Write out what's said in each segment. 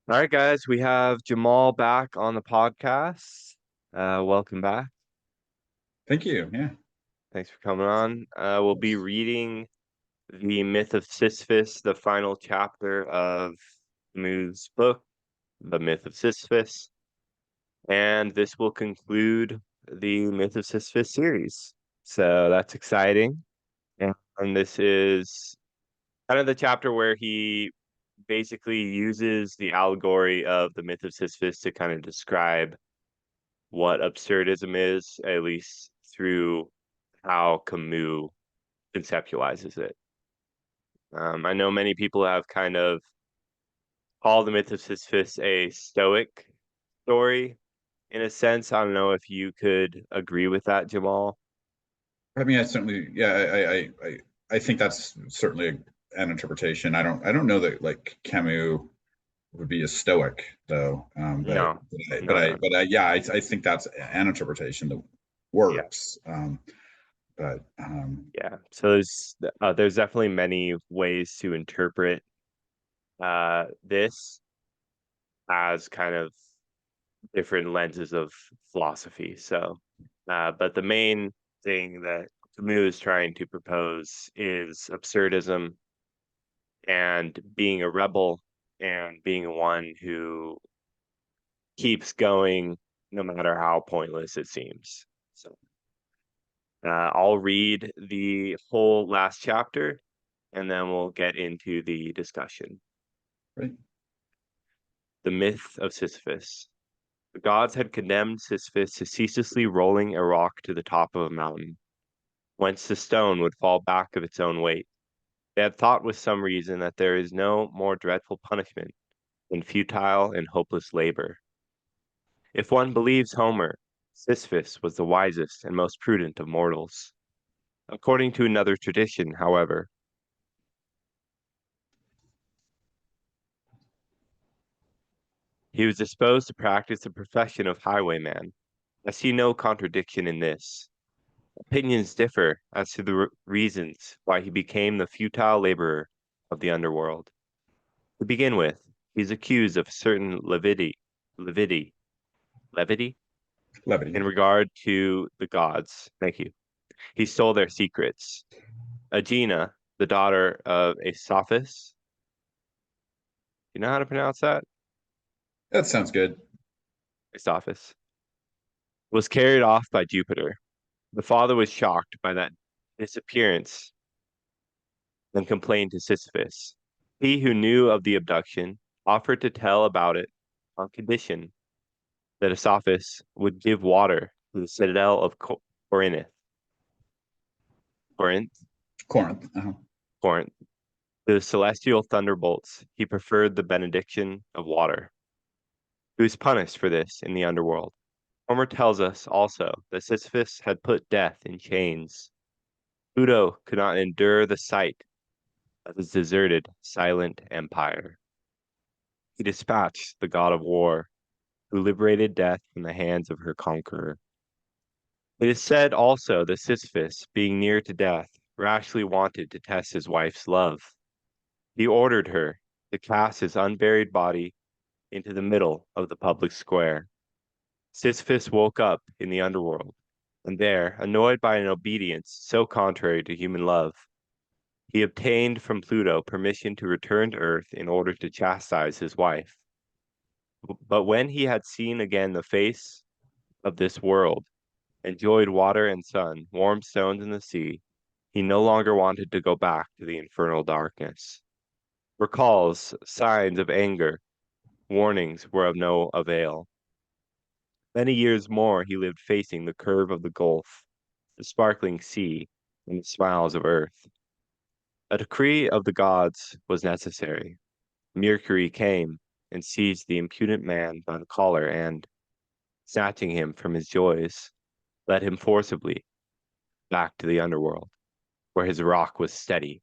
All right, guys, we have Jamal back on the podcast. Welcome back. Thank you. Yeah. Thanks for coming on. We'll be reading the Myth of Sisyphus, the final chapter of Camus' book, The Myth of Sisyphus, and this will conclude the Myth of Sisyphus series. So that's exciting. And this is kind of the chapter where he basically uses the allegory of the Myth of Sisyphus to kind of describe what absurdism is, at least through how Camus conceptualizes it. I know many people have kind of called the Myth of Sisyphus a Stoic story in a sense. I don't know if you could agree with that, Jamal. I mean, I certainly, yeah, I think that's certainly an interpretation. I don't know that like Camus would be a Stoic though. No, no, no. Yeah, I think that's an interpretation that Yeah, works. But yeah. So there's definitely many ways to interpret this as kind of different lenses of philosophy. So, but the main thing that Camus is trying to propose is absurdism and being a rebel and being one who keeps going no matter how pointless it seems. So, I'll read the whole last chapter and then we'll get into the discussion. right. The Myth of Sisyphus. The gods had condemned Sisyphus to ceaselessly rolling a rock to the top of a mountain, whence the stone would fall back of its own weight. They had thought with some reason that there is no more dreadful punishment than futile and hopeless labor. If one believes Homer, Sisyphus was the wisest and most prudent of mortals. According to another tradition, however, he was disposed to practice the profession of highwayman. I see no contradiction in this. Opinions differ as to the reasons why he became the futile laborer of the underworld. To begin with, he is accused of certain levity, levity Levity. in regard to the gods. Thank you. He stole their secrets. Aegina, the daughter of Asaphus, you know how to pronounce that? That sounds good. Asaphus, was carried off by Jupiter. The father was shocked by that disappearance and complained to Sisyphus. He who knew of the abduction offered to tell about it on condition that Asaphus would give water to the citadel of Corinth, Corinth, Corinth. Corinth. To the celestial thunderbolts, he preferred the benediction of water. He was punished for this in the underworld. Homer tells us also that Sisyphus had put death in chains. Pluto could not endure the sight of his deserted, silent empire. He dispatched the god of war, who liberated death from the hands of her conqueror. It is said also that Sisyphus, being near to death, rashly wanted to test his wife's love. He ordered her to cast his unburied body into the middle of the public square. Sisyphus woke up in the underworld, and there, annoyed by an obedience so contrary to human love, he obtained from Pluto permission to return to Earth in order to chastise his wife. But when he had seen again the face of this world, enjoyed water and sun, warm stones in the sea, he no longer wanted to go back to the infernal darkness. Recalls, signs of anger, warnings were of no avail. Many years more he lived facing the curve of the gulf, the sparkling sea, and the smiles of earth. A decree of the gods was necessary. Mercury came and seized the impudent man by the collar and, snatching him from his joys, led him forcibly back to the underworld, where his rock was steady,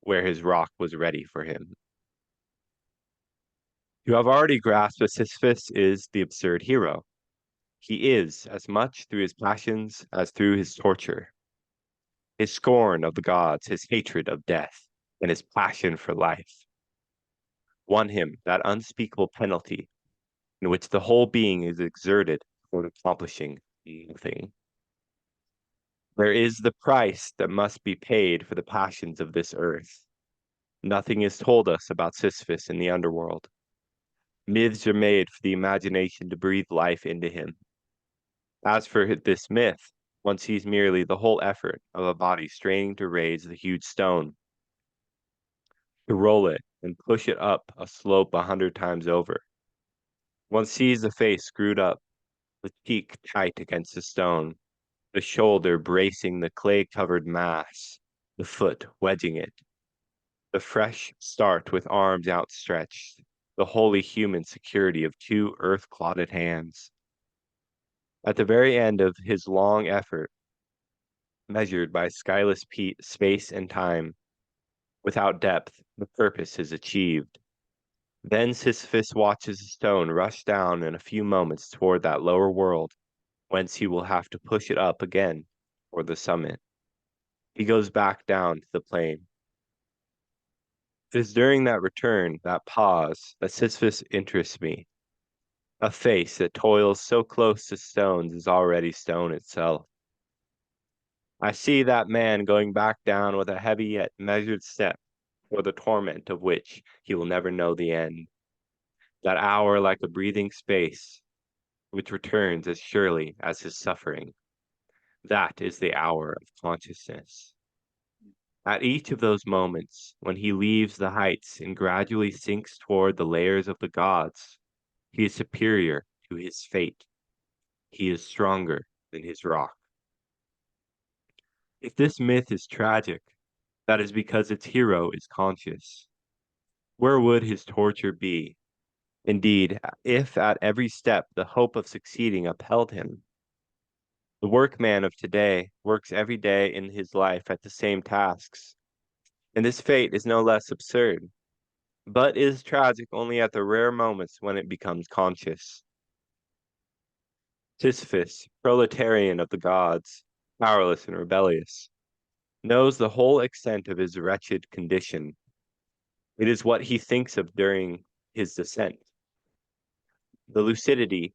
where his rock was ready for him. You have already grasped that Sisyphus is the absurd hero. He is as much through his passions as through his torture. His scorn of the gods, his hatred of death, and his passion for life. won him that unspeakable penalty in which the whole being is exerted toward accomplishing nothing. There is the price that must be paid for the passions of this earth. Nothing is told us about Sisyphus in the underworld. Myths are made for the imagination to breathe life into him. As for this myth, one sees merely the whole effort of a body straining to raise the huge stone, to roll it and push it up a slope 100 times over. One sees the face screwed up, the cheek tight against the stone, the shoulder bracing the clay-covered mass, the foot wedging it, the fresh start with arms outstretched, the wholly human security of two earth-clotted hands. At the very end of his long effort, measured by skyless space and time, without depth, the purpose is achieved. Then Sisyphus watches the stone rush down in a few moments toward that lower world, whence he will have to push it up again toward the summit. He goes back down to the plain. It is during that return, that pause, that Sisyphus interests me. A face that toils so close to stones is already stone itself. I see that man going back down with a heavy yet measured step, for the torment of which he will never know the end. That hour like a breathing space, which returns as surely as his suffering. That is the hour of consciousness. At each of those moments, when he leaves the heights and gradually sinks toward the layers of the gods, he is superior to his fate. He is stronger than his rock. If this myth is tragic, that is because its hero is conscious. Where would his torture be? Indeed, if at every step the hope of succeeding upheld him. The workman of today works every day in his life at the same tasks, and this fate is no less absurd, but is tragic only at the rare moments when it becomes conscious. Sisyphus, proletarian of the gods, powerless and rebellious, knows the whole extent of his wretched condition. It is what he thinks of during his descent. The lucidity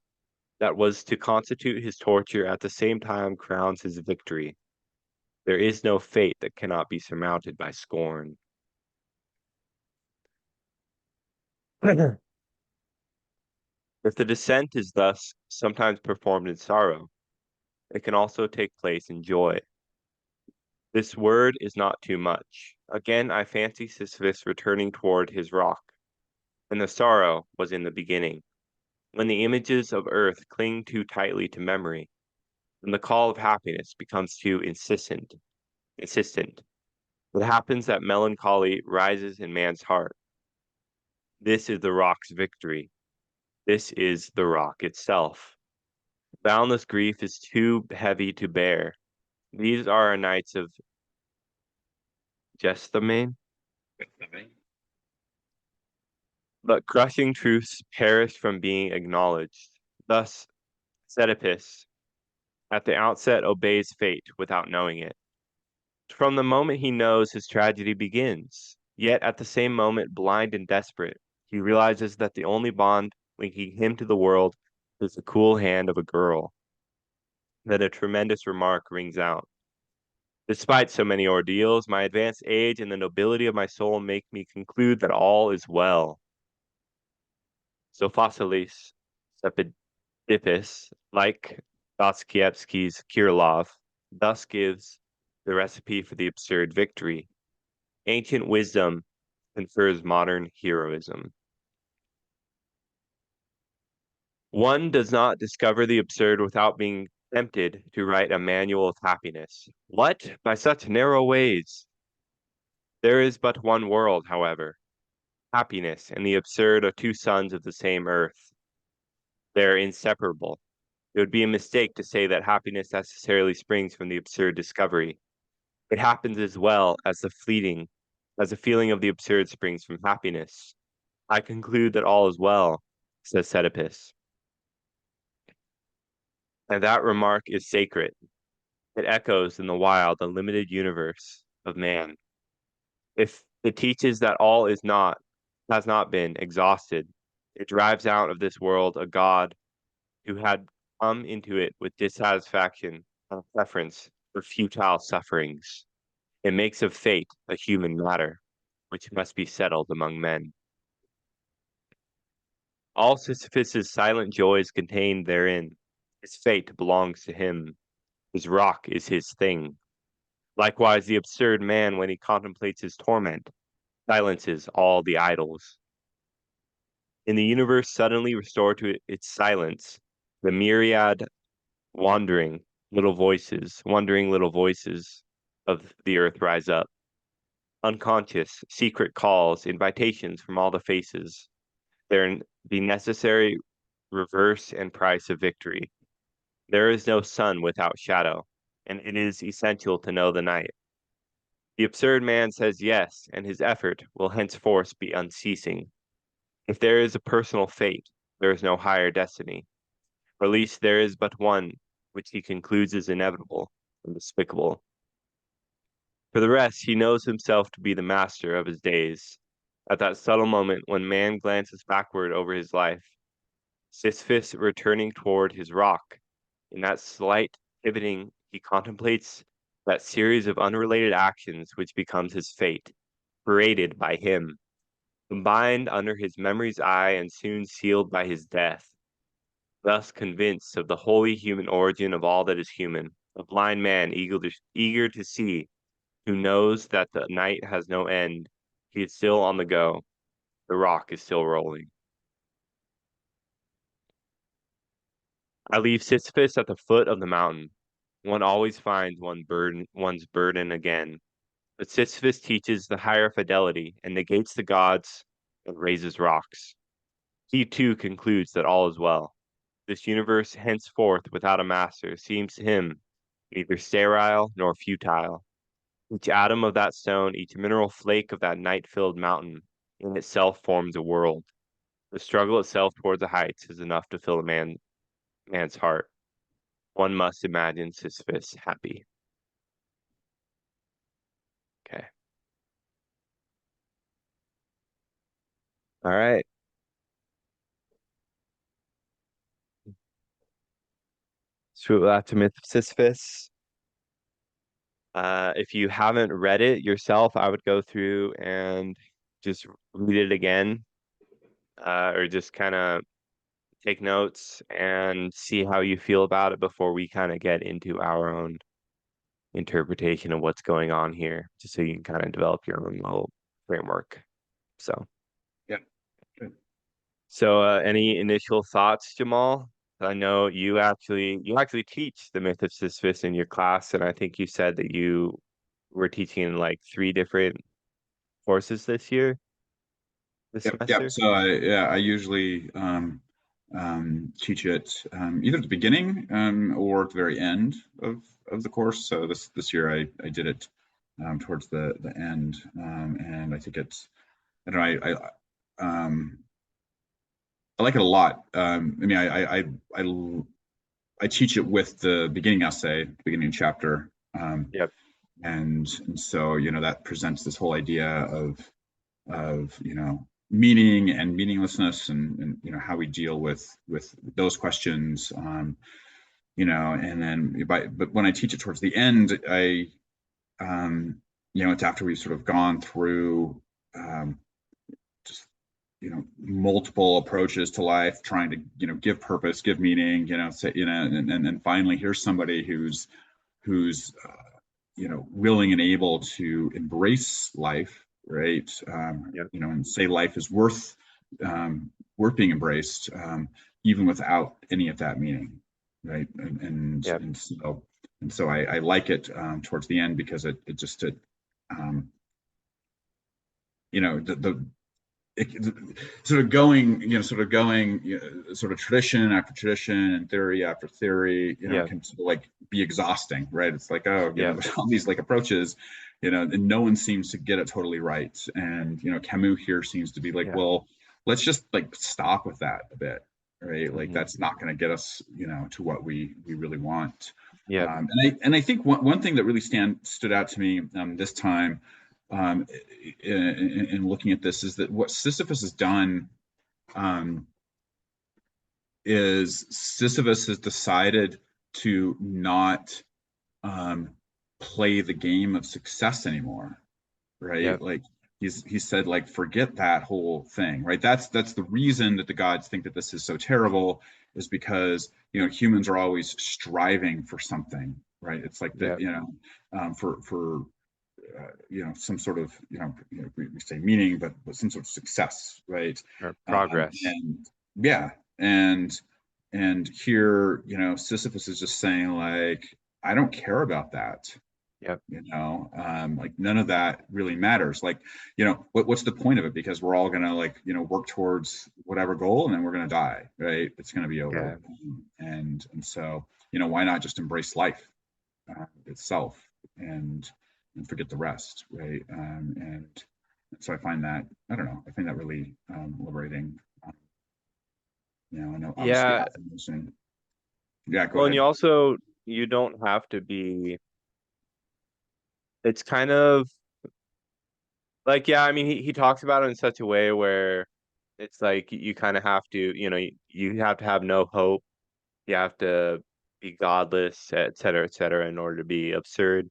that was to constitute his torture at the same time crowns his victory. There is no fate that cannot be surmounted by scorn. If the descent is thus sometimes performed in sorrow, it can also take place in joy. This word is not too much. Again, I fancy Sisyphus returning toward his rock, and the sorrow was in the beginning, when the images of earth cling too tightly to memory, and the call of happiness becomes too insistent. It happens that melancholy rises in man's heart. This is the rock's victory. This is the rock itself. Boundless grief is too heavy to bear. These are our nights of Gethsemane, but crushing truths perish from being acknowledged. Thus, Oedipus, at the outset, obeys fate without knowing it. From the moment he knows his tragedy begins, yet at the same moment, blind and desperate, he realizes that the only bond linking him to the world is the cool hand of a girl. Then a tremendous remark rings out. Despite so many ordeals, my advanced age and the nobility of my soul make me conclude that all is well. So Facilis Epidipus, like Dostoevsky's Kirillov, thus gives the recipe for the absurd victory. Ancient wisdom confers modern heroism. One does not discover the absurd without being tempted to write a manual of happiness. What? By such narrow ways? There is but one world, however. Happiness and the absurd are two sons of the same earth. They are inseparable. It would be a mistake to say that happiness necessarily springs from the absurd discovery. It happens as well as as the feeling of the absurd springs from happiness. I conclude that all is well, says Oedipus. And that remark is sacred. It echoes in the wild, unlimited universe of man. If it teaches that all is not, has not been exhausted. It drives out of this world a God who had come into it with dissatisfaction and a preference for futile sufferings. It makes of fate a human matter, which must be settled among men. All Sisyphus's silent joys contained therein. His fate belongs to him. His rock is his thing. Likewise, the absurd man, when he contemplates his torment, silences all the idols. In the universe suddenly restored to its silence, the myriad wandering little voices of the earth rise up. Unconscious, secret calls, invitations from all the faces. They're the necessary reverse and price of victory. There is no sun without shadow, and it is essential to know the night. The absurd man says yes, and his effort will henceforth be unceasing. If there is a personal fate, there is no higher destiny, or at least there is but one which he concludes is inevitable and despicable. For the rest, he knows himself to be the master of his days. At that subtle moment when man glances backward over his life, Sisyphus returning toward his rock, in that slight pivoting, he contemplates that series of unrelated actions which becomes his fate, created by him, combined under his memory's eye and soon sealed by his death. Thus convinced of the wholly human origin of all that is human, a blind man eager to see, who knows that the night has no end, he is still on the go, the rock is still rolling. I leave Sisyphus at the foot of the mountain. One always finds one's burden again. But Sisyphus teaches the higher fidelity and negates the gods and raises rocks. He too concludes that all is well. This universe henceforth without a master seems to him neither sterile nor futile. Each atom of that stone, each mineral flake of that night-filled mountain, in itself forms a world. The struggle itself towards the heights is enough to fill man's heart. One must imagine Sisyphus happy. Okay. All right. So that's Myth of Sisyphus. If you haven't read it yourself, I would go through and just read it again, or just kind of take notes and see how you feel about it before we kind of get into our own interpretation of what's going on here, just so you can kind of develop your own little framework. So, Yeah. Good. any initial thoughts, Jamal? I know you actually teach the Myth of Sisyphus in your class, and I think you said that you were teaching in like 3 different courses this Yep, yep. semester. So I usually teach it either at the beginning or at the very end of the course. So this year I did it towards the end, and I think I don't know I like it a lot. I mean I teach it with the beginning essay, beginning chapter, Yep. and so that presents this whole idea of meaning and meaninglessness, and how we deal with those questions, and then but when I teach it towards the end, it's after we've sort of gone through just multiple approaches to life, trying to give purpose, give meaning, say, and then finally here's somebody who's willing and able to embrace life, right? Yep. And say life is worth being embraced, even without any of that meaning, right? Yep. And so I like it towards the end because it just the sort of tradition after tradition and theory after theory, Yep. can sort of like be exhausting, right? It's like, oh, Yep. there's all these like approaches, and no one seems to get it totally right. And, Camus here seems to be like, Yeah. well, let's just like stop with that a bit, right? Like Hmm. that's not going to get us, to what we really want. Yep. And I think one thing that really stood out to me this time um, in looking at this is that what Sisyphus has done, um, is Sisyphus has decided to not, um, play the game of success anymore, right? Yep. Like he said, like, forget that whole thing, right? That's the reason that the gods think that this is so terrible, is because humans are always striving for something, right? It's like that, Yep. for some sort of we say meaning, but some sort of success, right? Or progress. And yeah, and here Sisyphus is just saying, like, I don't care about that. Yep. Like, none of that really matters. Like, what's the point of it? Because we're all gonna, like, work towards whatever goal, and then we're gonna die, right? It's gonna be Yeah. over. And so, why not just embrace life itself, and forget the rest, right? And so I find that, I don't know, I find that really liberating. I know, obviously, Yeah. affirmation. Yeah, go Well, and ahead. you don't have to be, it's kind of like, yeah, I mean, he talks about it in such a way where it's like you kind of have to, you have to have no hope. You have to be godless, et cetera, in order to be absurd.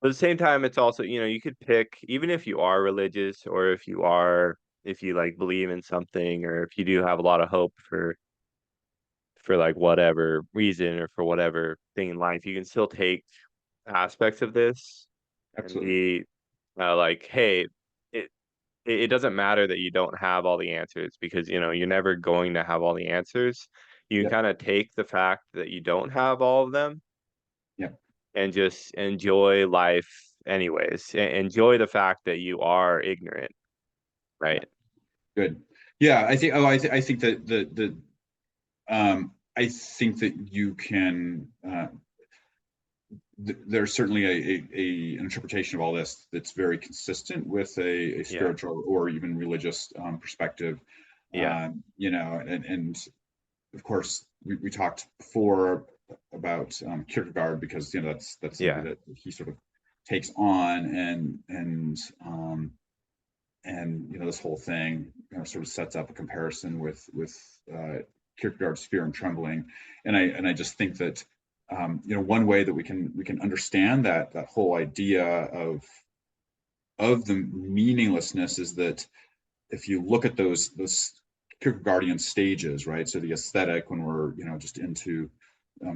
But at the same time, it's also, you could pick, even if you are religious or if you like believe in something, or if you do have a lot of hope for like whatever reason or for whatever thing in life, you can still take aspects of this and Absolutely. be like, hey, it it doesn't matter that you don't have all the answers, because you're never going to have all the answers. You can Yep. kind of take the fact that you don't have all of them Yep. and just enjoy life anyways. Enjoy the fact that you are ignorant, Yeah. right? Good. Yeah, I think. Oh, I think that I think that you can. There's certainly an interpretation of all this that's very consistent with a Yeah. spiritual or even religious perspective. Yeah. And of course, we talked before about Kierkegaard, because that's somebody Yeah. that he sort of takes on, and this whole thing sort of sets up a comparison with Kierkegaard's Fear and Trembling, and I just think that one way that we can understand that whole idea of the meaninglessness is that if you look at those Kierkegaardian stages, right? So the aesthetic, when we're just into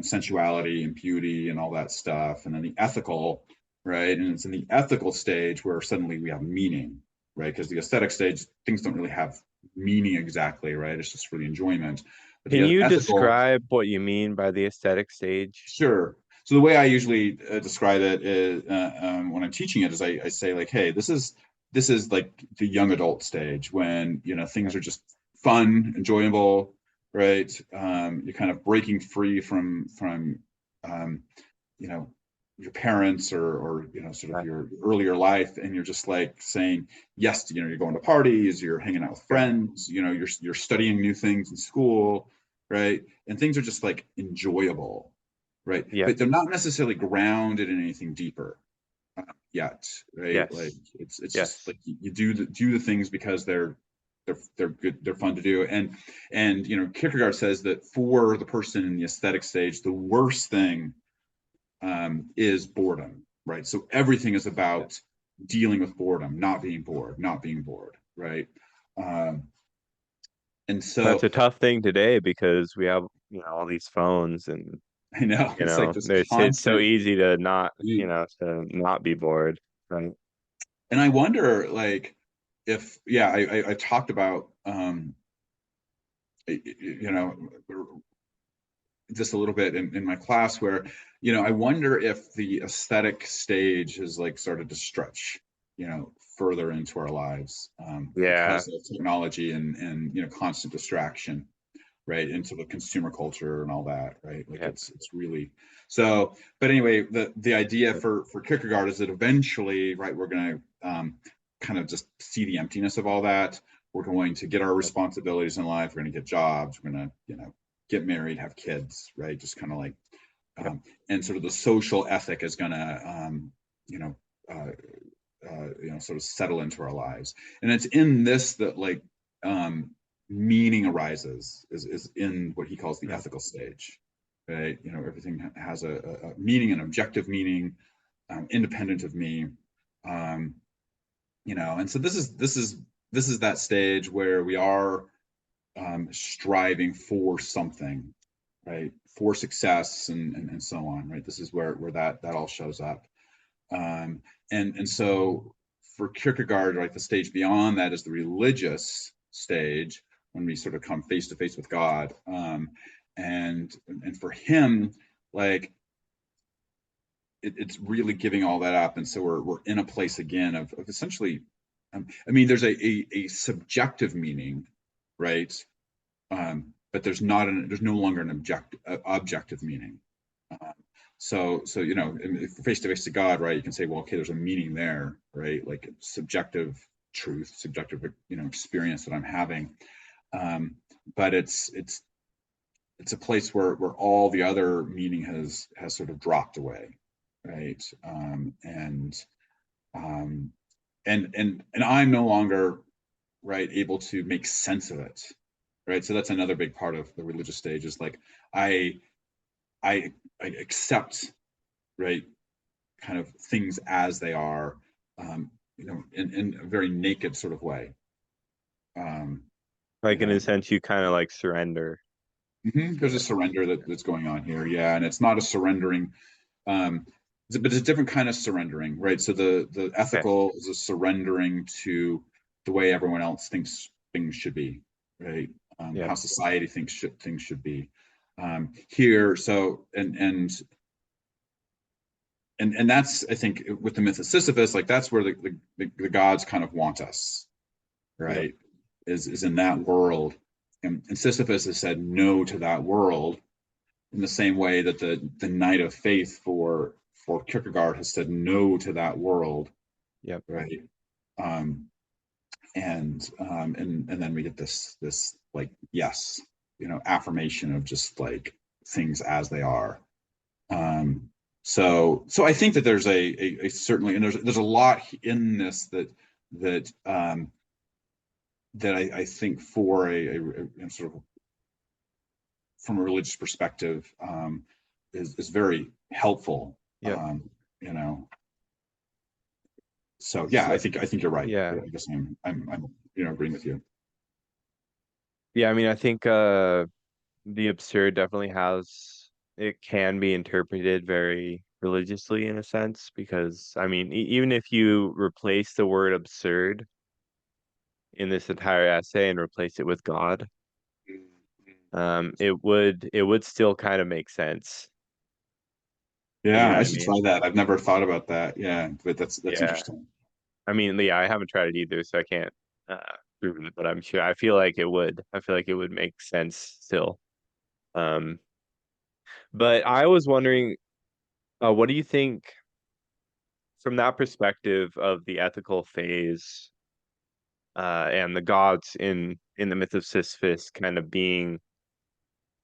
sensuality and beauty and all that stuff, and then the ethical, right? And it's in the ethical stage where suddenly we have meaning, right? Because the aesthetic stage, things don't really have meaning exactly, right? It's just for the enjoyment. But Can the you ethical, describe what you mean by the aesthetic stage? sure. So the way I usually describe it is, when I'm teaching it, is I say, like, hey, this is like the young adult stage, when Yeah. things are just fun, enjoyable, right? You're kind of breaking free from um, you know your parents, or sort of Okay. your earlier life, and you're just like saying yes to, you're going to parties, you're hanging out with Okay. friends, you're studying new things in school, right? And things are just like enjoyable, right? Yep. But they're not necessarily grounded in anything deeper yet, right? Like, Yes. it's just Yes. like you do the things because they're good, they're fun to do. And Kierkegaard says that for the person in the aesthetic stage, the worst thing is boredom, right? So everything is Yep. about dealing with boredom, not being bored, right? Um, and That's so a tough thing today because we have, all these phones, and I know it's like this it's so constant. easy to to not be bored, right? And I wonder, like, if, yeah, I talked about you know just a little bit in my class, where I wonder if the aesthetic stage has, like, started to stretch further into our lives, Yeah. because of technology and constant distraction, right, into the consumer culture and all that, right? Like, Yep. it's really so. But anyway, the idea Yep. for Kierkegaard is that eventually, right, we're going to kind of just see the emptiness of all that. We're going to get our Yep. responsibilities in life. We're going to get jobs. We're going to get married, have kids, right? Just kind of like, Yep. and sort of the social ethic is going to you know uh, sort of settle into our lives. And it's in this that like meaning arises, is in what he calls the Mm. ethical stage, right? Everything has a meaning, an objective meaning, independent of me. um, and so this is that stage where we are striving for something, right? For success and so on, right? This is where that all shows up. um, and so for Kierkegaard, right, the stage beyond that is the religious stage, when we sort of come face to face with God. And for him, like it's really giving all that up. And so we're in a place again of essentially, I mean, there's a subjective meaning, right? But there's no longer an objective meaning. Um, so face to face to God, right? You can say, well, okay, there's a meaning there, right? Like subjective truth, subjective experience that I'm having. But it's a place where all the other meaning has sort of dropped away, right? Um, and I'm no longer, right, able to make sense of it, right? So that's another big part of the religious stage, is like I I I accept, right, kind of things as they are, in a very naked sort of way. Um, you Like in a know, sense, you kind of like surrender. there's a surrender that's going on here, yeah, and it's not a surrendering, um, but it's a different kind of surrendering, right? So the Okay. ethical is a surrendering to the way everyone else thinks things should be, right? Yeah. How society thinks things should be. Here, so and that's, I think, with the myth of Sisyphus, like that's where the gods kind of want us, Yep. right? Is in that world. And Sisyphus has said no to that world, in the same way that the knight of faith for Kierkegaard has said no to that world, Yep. right? Um, and then we get this like yes, affirmation of just like things as they are. Um, so I think that there's a certainly, and there's a lot in this that I think for a sort of from a religious perspective, is very helpful. Yep. Um, you know, so yeah, So, I think you're right. yeah. I guess I'm agreeing with you. Yeah, I mean, I think the absurd definitely has, it can be interpreted very religiously in a sense, because I mean, even if you replace the word absurd in this entire essay and replace it with God, it would still kind of make sense. You know Yeah, what I I should mean? try that. I've never thought about that. Yeah, but that's Yeah. interesting. I mean, yeah, I haven't tried it either, so I can't prove it, but I'm sure I feel like it would. I feel like it would make sense still. Um, but I was wondering, what do you think from that perspective of the ethical phase, and the gods in the myth of Sisyphus kind of being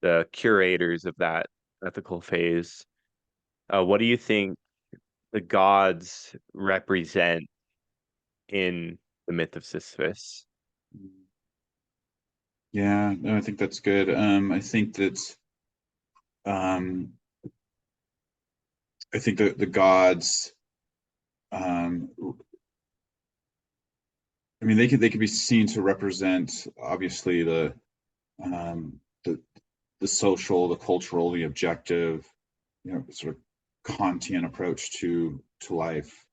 the curators of that ethical phase? What do you think the gods represent in the myth of Sisyphus? Yeah, no, I think that's good. Um, I think the gods, um, I mean, they could be seen to represent, obviously, um, the the social, the cultural, the objective, sort of Kantian approach to life.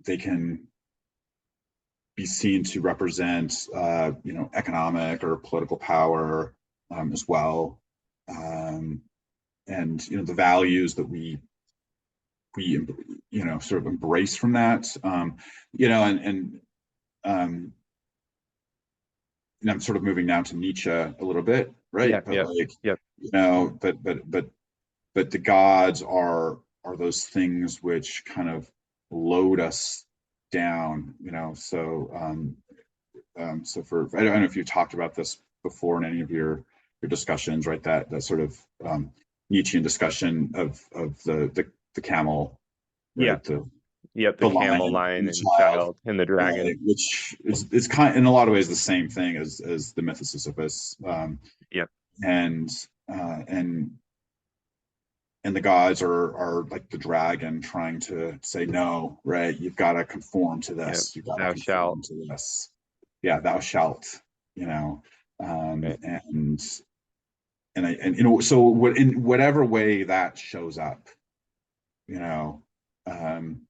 They can be seen to represent, economic or political power, as well, um, and the values that we sort of embrace from that, um, and I'm sort of moving now to Nietzsche a little bit, Yeah, right? But yeah, like, yeah, but the gods are those things which kind of load us down, so I don't know if you talked about this before in any of your discussions, right? That sort of Nietzschean discussion of the camel, Yeah. right? Yep. The The camel, lion and lion, the and child, child, and the dragon. right? Which is it's kind in a lot of ways the same thing as the myth of Sisyphus, Yep. and uh, and and the gods are like the dragon trying to say no, right? You've got to conform to Yep. this. You've got to Thou shalt. conform to this. Yeah, thou shalt. You know, Right. and you know, so what in whatever way that shows up, you know, um,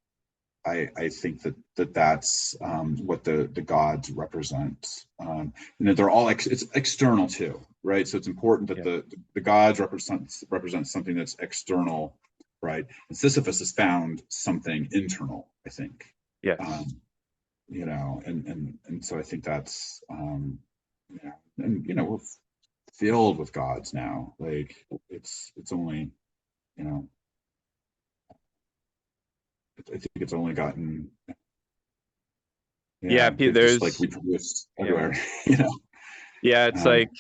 I think that's what the gods represent. You know, they're all it's external too, right? So it's important that Yep. the gods represent something that's external, right? And Sisyphus has found something internal, I think. Yes. Um, you know, and so I think that's yeah, and you know we're filled with gods now. Like it's only you know I think it's only gotten Yeah. yeah, they've just like There's, reproduced yeah. everywhere, you know. Yeah. It's Um, like,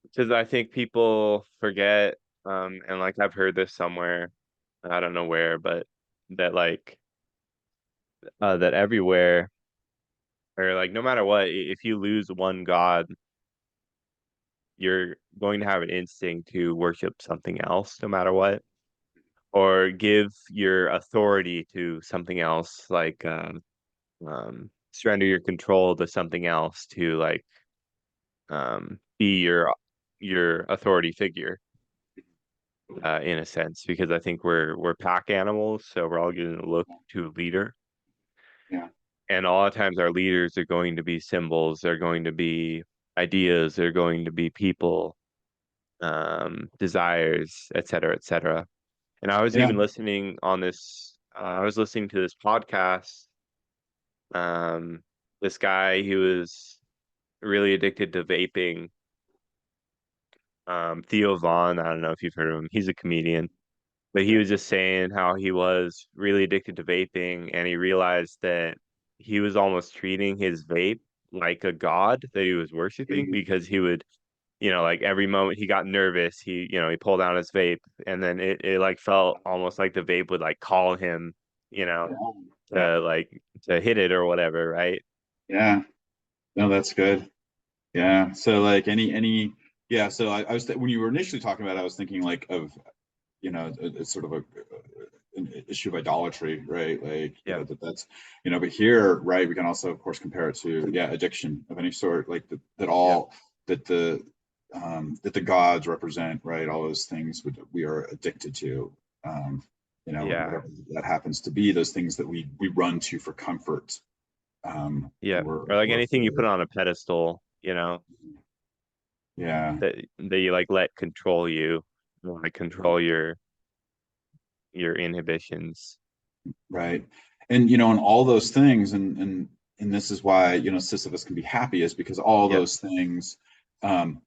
because I think people forget, and like I've heard this somewhere, I don't know where, but that like, that everywhere, or like no matter what, if you lose one god, you're going to have an instinct to worship something else, no matter what, or give your authority to something else, like surrender your control to something else to like be your authority figure, in a sense, because I think we're pack animals, so we're all going to look to a leader. yeah, And a lot of times our leaders are going to be symbols, they're going to be ideas, they're going to be people, desires, et cetera, et cetera. And I was yeah, even listening on this, I was listening to this podcast. This guy, he was really addicted to vaping. Theo Vaughn, I don't know if you've heard of him. He's a comedian, but he yeah, was just saying how he was really addicted to vaping, and he realized that he was almost treating his vape like a god that he was worshiping, because he would, like every moment he got nervous, he pulled out his vape, and then it like felt almost like the vape would like call him, you know, yeah, yeah, to like to hit it or whatever, right? yeah. No, that's good. Yeah. So like yeah. So I was when you were initially talking about it, I was thinking like of it's sort of an issue of idolatry, right? Like Yep. that's but here, right? We can also, of course, compare it to addiction of any sort, like that Yep. all that the gods represent, right? All those things we are addicted to, and Yeah. whatever that happens to be, those things that we run to for comfort, and Yep. we're Or like we're anything you put afraid. on a pedestal, Yeah, that you like let control you, like control your inhibitions. right. And and all those things, and this is why Sisyphus can be happy, is because all Yep. those things um,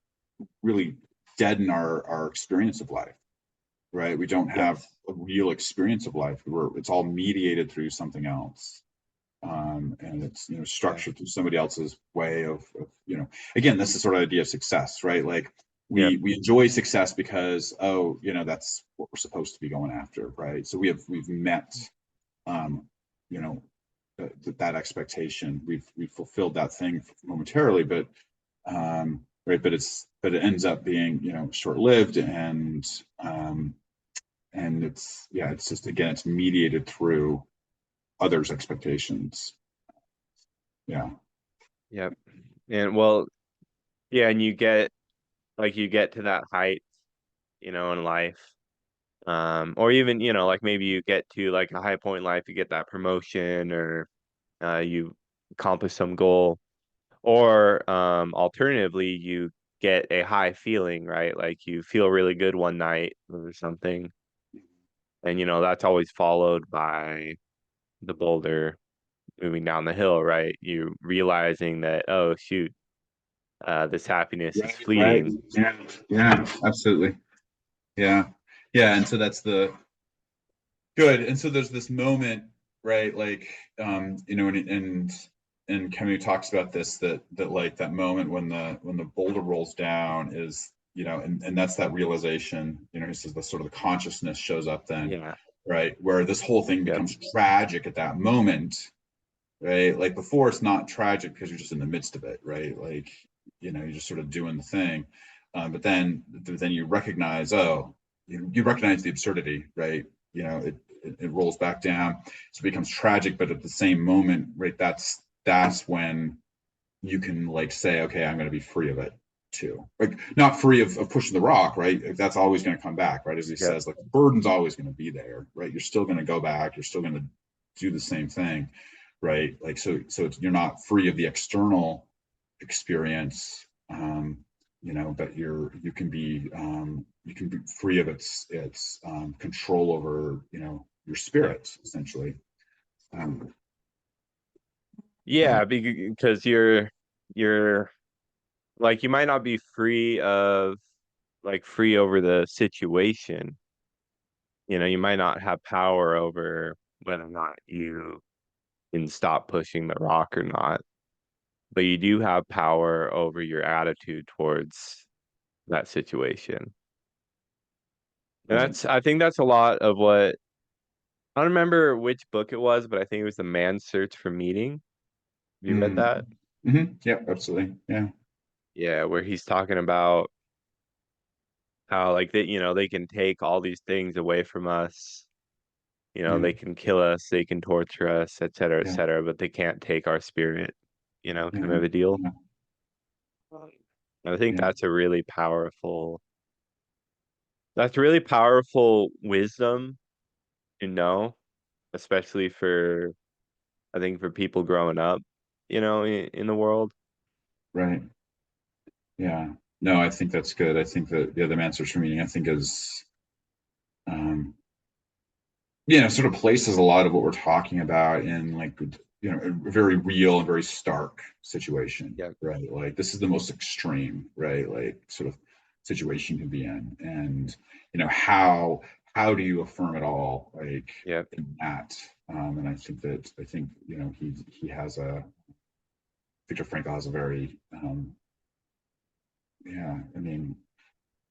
really deaden our experience of life, right? We don't have Yes. a real experience of life. It's all mediated through something else, and it's Yeah. structured through somebody else's way of again, this is sort of idea of success, right? Like Yep. we enjoy success because that's what we're supposed to be going after, right? So we've met um, you know that expectation. We've fulfilled that thing momentarily, but right, but it ends up being short lived, and it's just, again, it's mediated through others' expectations. Yeah, Yep. And well, yeah, and you get to that height, in life. Or even, like maybe you get to like a high point in life, you get that promotion, or you accomplish some goal. Or alternatively, you get a high feeling, right? Like you feel really good one night or something. And that's always followed by the boulder moving down the hill, right? You realizing that, oh shoot, this happiness is right, right. fleeting. Yeah, yeah, absolutely. Yeah, yeah, and so that's the good. And so there's this moment, right? Like, and Camus talks about this, that like that moment when the boulder rolls down is, and that's that realization. He says the sort of the consciousness shows up then, Yeah. right? Where this whole thing Yep. becomes tragic at that moment, right? Like before, it's not tragic because you're just in the midst of it, right? Like, you're just sort of doing the thing. But then you recognize, oh, you recognize the absurdity, right? It rolls back down, so it becomes tragic. But at the same moment, right, that's when you can like say, okay, I'm going to be free of it too. Like not free of pushing the rock, right? Like, that's always going to come back, right? As he Yep. says, like the burden's always going to be there, right? You're still going to go back. You're still going to do the same thing, right? Like you're not free of the external experience, but you can be free of its control over your Yep. spirit essentially. Um, Yeah, because you're like you might not be free of like free over the situation. You might not have power over whether or not you can stop pushing the rock or not, but you do have power over your attitude towards that situation. And right. I think that's a lot of what I don't remember which book it was, but I think it was The Man's Search for Meaning. Have you read Mm. that? Yep, absolutely. Yeah. Yeah, where he's talking about how like they can take all these things away from us. Yeah. They can kill us, they can torture us, et Yeah. cetera, but they can't take our spirit, Yeah. kind of a deal. Yeah. I think Yeah. that's really powerful wisdom to know, especially I think for people growing up, in the world. Right. Yeah. No, I think that's good. I think that the man search for meaning, I think is um sort of places a lot of what we're talking about in like a very real and very stark situation, Yeah. right? Like this is the most extreme, right? Like sort of situation you can be in. And how do you affirm it all like Yeah. in that? And I think he has a Viktor Frankl has a very yeah, I mean,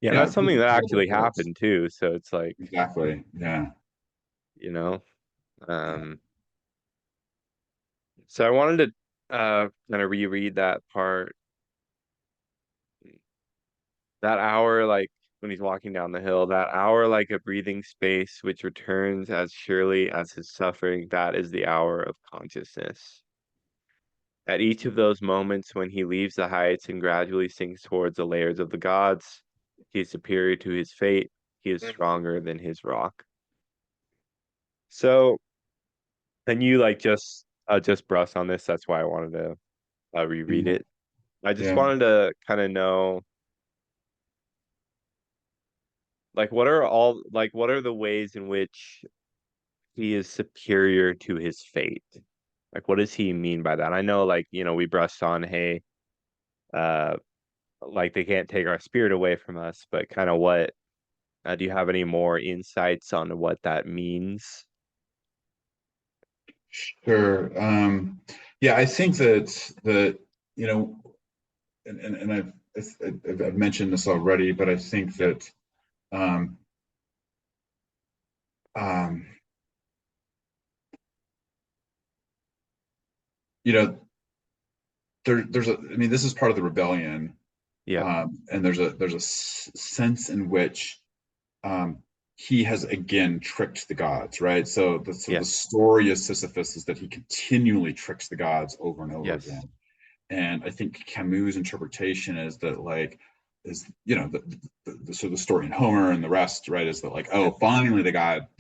Yeah, and that's something that incredible actually approach. happened too. So it's like, Exactly. Yeah. you know, Yeah. um, so I wanted to kind of reread that part, that hour, like when he's walking down the hill, that hour like a breathing space which returns as surely as his suffering, that is the hour of consciousness. At each of those moments when he leaves the heights and gradually sinks towards the layers of the gods, he is superior to his fate, he is stronger than his rock. So, and you like just brushed on this, that's why I wanted to reread Yeah. it. I just Yeah. wanted to kind of know like what are the ways in which he is superior to his fate? Like what does he mean by that? I know like, we brushed on, hey, uh like they can't take our spirit away from us, but kind of what do you have any more insights on what that means? Sure. Yeah, I think that you know, and I've mentioned this already, but I think that um, um, you know, there's I mean, this is part of the rebellion, Yep. and there's a sense in which um, he has again tricked the gods, right? So the Yes. story of Sisyphus is that he continually tricks the gods over and over Yes. again. And I think Camus' interpretation is that like is so the story in Homer and the rest, right, is that like, oh, Yep. finally the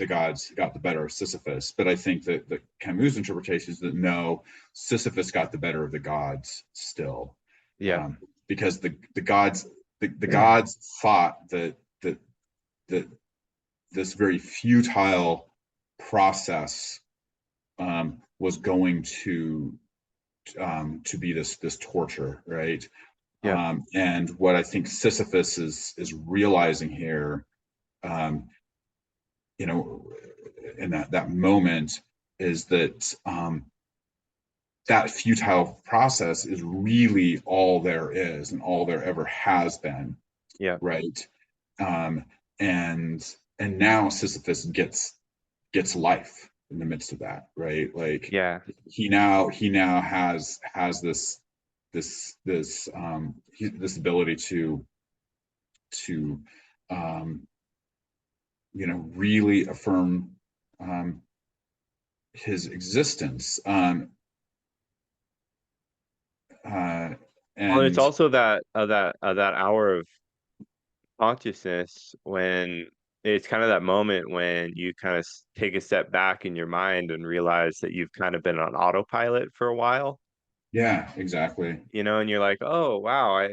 gods got the better of Sisyphus. But I think that Camus' interpretation is that no, Sisyphus got the better of the gods still, Yep. um, because the gods thought that this very futile process was going to be this torture, right? Yep. And what I think Sisyphus is realizing here, um, you know, in that moment, is that that futile process is really all there is and all there ever has been, Yep. right? Um, and now Sisyphus gets life in the midst of that, right? Like Yeah. he now has this ability to um, really affirm um, his existence. Uh, Well, and it's and also that hour of consciousness when it's kind of that moment when you kind of take a step back in your mind and realize that you've kind of been on autopilot for a while, yeah, exactly. and you're like, oh wow,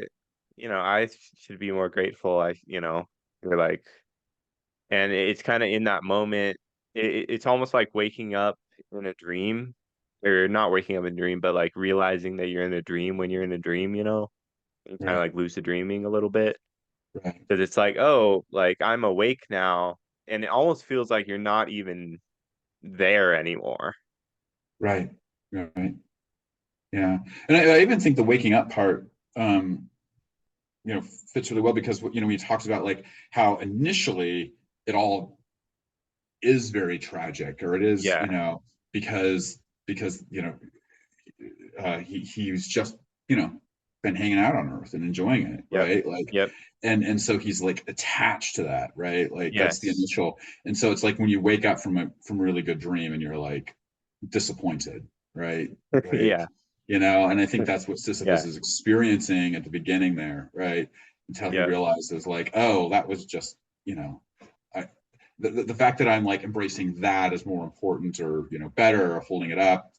I should be more grateful. You're like, and it's kind of in that moment. It's almost like waking up in a dream, or not waking up in a dream, but like realizing that you're in a dream when you're in a dream, and kind of Right, like lucid dreaming a little bit. right, Because it's like, oh, like I'm awake now, and it almost feels like you're not even there anymore. right, right. Yeah, and I even think the waking up part, um, fits really well because we talked about like how initially it all is very tragic, or it is, Yeah. because he's just you know been hanging out on Earth and enjoying it, Yep. right? Like, Yep. and so he's like attached to that, right? Like that's the Yes. initial, and so it's like when you wake up from a really good dream and you're like disappointed, right? Like, Yeah. and I think that's what Sisyphus Yeah. is experiencing at the beginning there, right? Until he Yep. realizes like, oh, that was just, you know, I the fact that I'm like embracing that is more important, or better, or holding it up,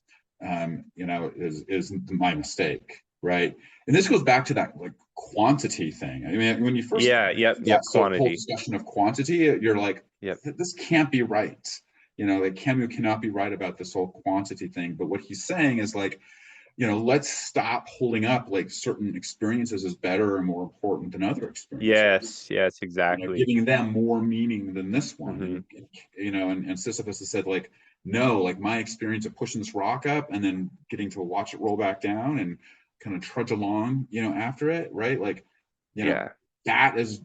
is my mistake, right? And this goes back to that like quantity thing. I mean, when you first Yeah. Yep. that Yep. whole Quantity. discussion of quantity, you're like, Yep. this can't be right. Like Camus cannot be right about this whole quantity thing. But what he's saying is like, let's stop holding up like certain experiences as better and more important than other experiences. Yes. Yes. Exactly. Giving them more meaning than this one. Hmm. And Sisyphus has said like, no, like my experience of pushing this rock up and then getting to watch it roll back down and kind of trudge along, after it, right? Like, you know, Yeah. that is